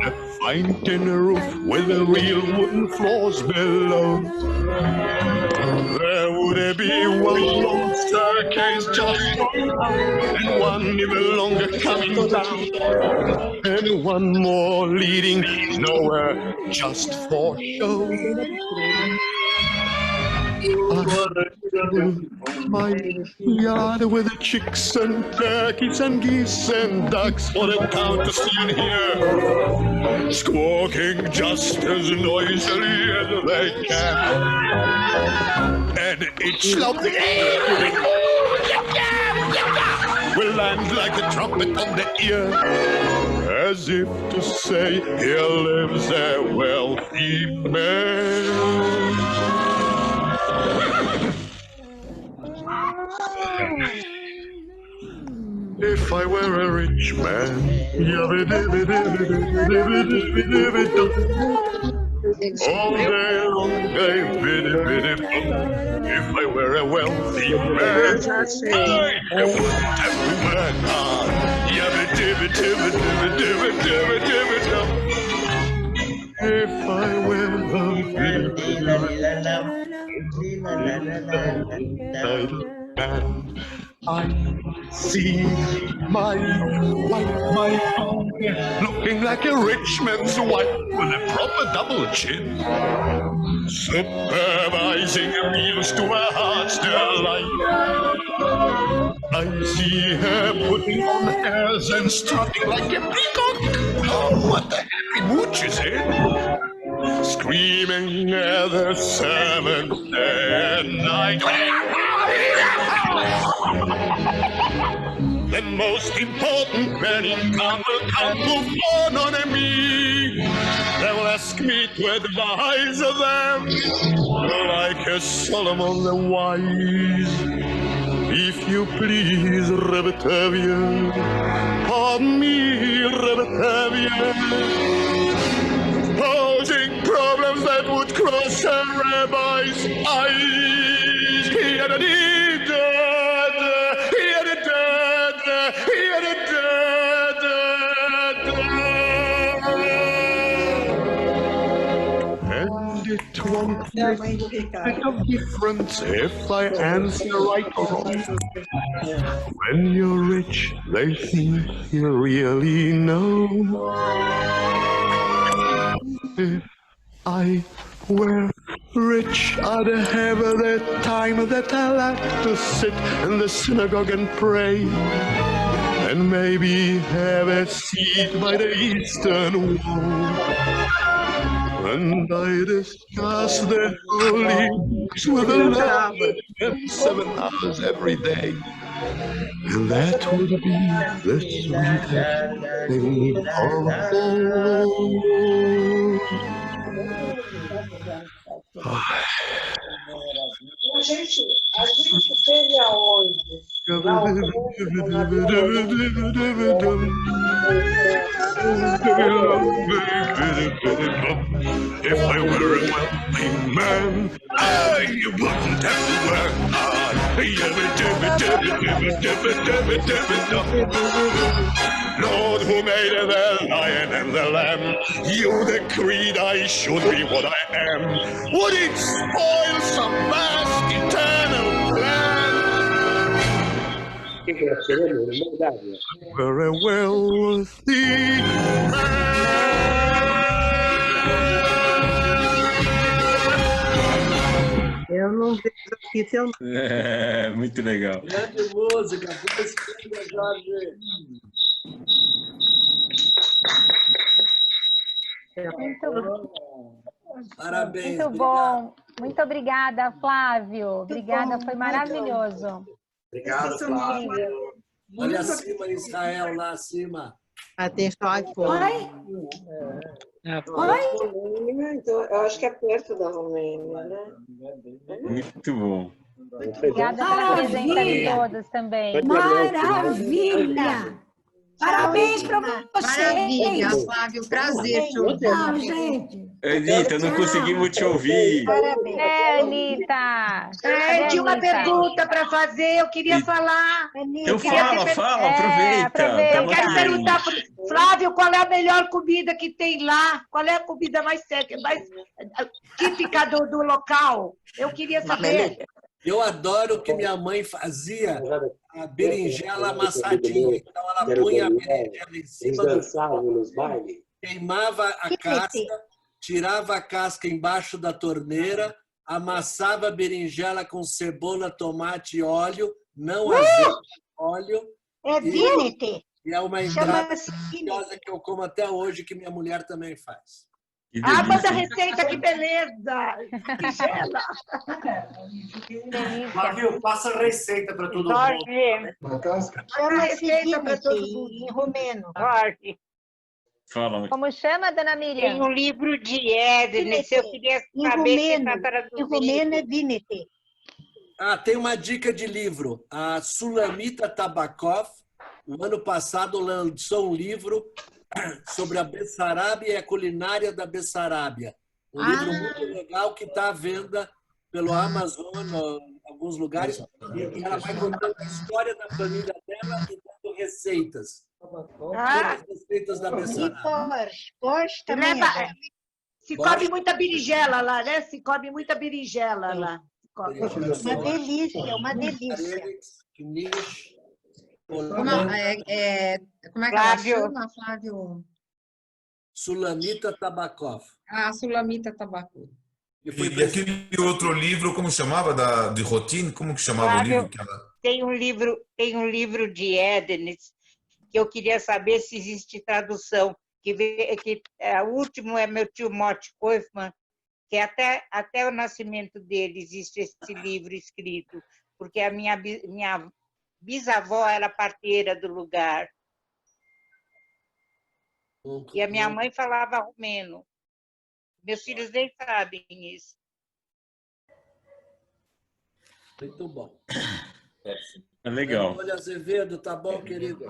A fine tin roof with the real wooden floors below. There would be one long staircase just and one even longer coming down, and one more leading nowhere just for show. My yard with the chicks and turkeys and geese and ducks for the town to see and hear, squawking just as noisily as they can. And each lovely will land like a trumpet on the ear, as if to say, here lives a wealthy man. If I were a rich man, all day long, if I were a wealthy man, I wouldn't have to work hard. If I were a And I see my wife, my own, looking like a rich man's wife with a proper double chin, supervising meals to her heart's delight. I see her putting on airs and strutting like a peacock. Oh, what the happy mood she's in! Screaming at the servants day and night. The most important men in town will come to fawn on me. They will ask me to advise them, like a Solomon the wise. If you please, Rebetavia, pardon me, Rebetavia, posing problems that would cross a rabbi's eyes. And it won't make a bit of difference if I answer right or wrong. When you're rich, they think you really know. If I were rich, I'd have the time that I like to sit in the synagogue and pray, and maybe have a seat by the eastern wall. And I discuss the holy books with the Lord in 7 hours every day. And that would be the sweetest thing of all. A gente teve aonde? If I were a wealthy man, I wouldn't have to work hard. Lord, who made the lion and the lamb, you decreed I should be what I am. Would it spoil some vast eternal plan? Were a wealthy Eu não vejo aqui seu nome. É, muito legal. Grande música, boa escolha, Jorge. Muito bom. Parabéns. Muito bom. Muito obrigada, Flávio. Obrigada, foi maravilhoso. Obrigado, Flávio. Olha acima, Israel, lá acima. Tem só iPhone. Oi? Então, eu acho que é perto da Romênia, né? Muito bom. Obrigada pela presença de todos também. Maravilha! Parabéns para vocês! Maravilha, Flávio, prazer. Não, gente. Anitta, não conseguimos te ouvir. Parabéns. Anitta! Tinha uma pergunta para fazer, eu queria falar. Então fala, aproveita. Eu quero perguntar para o Flávio qual é a melhor comida que tem lá, qual é a comida mais típica do local. Eu queria saber. Eu adoro o que minha mãe fazia, a berinjela amassadinha. Então, ela punha a berinjela em cima do fogo, queimava a casca, tirava a casca embaixo da torneira, amassava a berinjela com cebola, tomate e óleo, não azeite, óleo. É vinete. E é uma entrada deliciosa que eu como até hoje, que minha mulher também faz. Manda a receita, que beleza! Berinjela. Flávio, passa a receita para todo mundo. Chama a receita para todo mundo. Em romeno. Jorge. Fala. Como chama, dona Miriam? Tem um livro de Edne, se eu queria saber se está traduzido. Em romeno é vinete. Tem uma dica de livro. A Sulamita Tabakov, no ano passado, lançou um livro sobre a Bessarábia e a culinária da Bessarábia. Um livro muito legal que está à venda pelo Amazon, em alguns lugares. E ela vai contando a história da família dela e dando receitas. As receitas da Bessarábia. Se come muita berinjela lá, né? Se come muita berinjela lá. Uma delícia, uma delícia. Como é que ela chama, Flávio? Sulamita Tabakov. Ah, Sulamita Tabakov. E aquele outro livro, como chamava, de Routine? Como que chamava o livro? Que ela... Tem um livro de Édenes que eu queria saber se existe tradução. O último é meu tio Morty Koifman, que até o nascimento dele existe esse livro escrito, porque a minha bisavó era parteira do lugar. E a minha mãe falava romeno. Meus filhos nem sabem isso. Muito bom. É legal. Olha, Azevedo, tá bom, querido?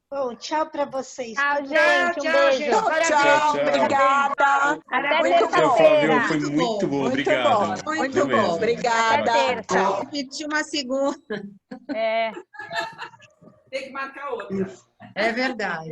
Bom, tchau para vocês. Tchau, gente. Um beijo. Tchau. Obrigada. Até terça-feira. Foi muito bom. Obrigado. Muito bom. Obrigada. Vou repetir uma segunda. É. Tem que marcar outra. É verdade.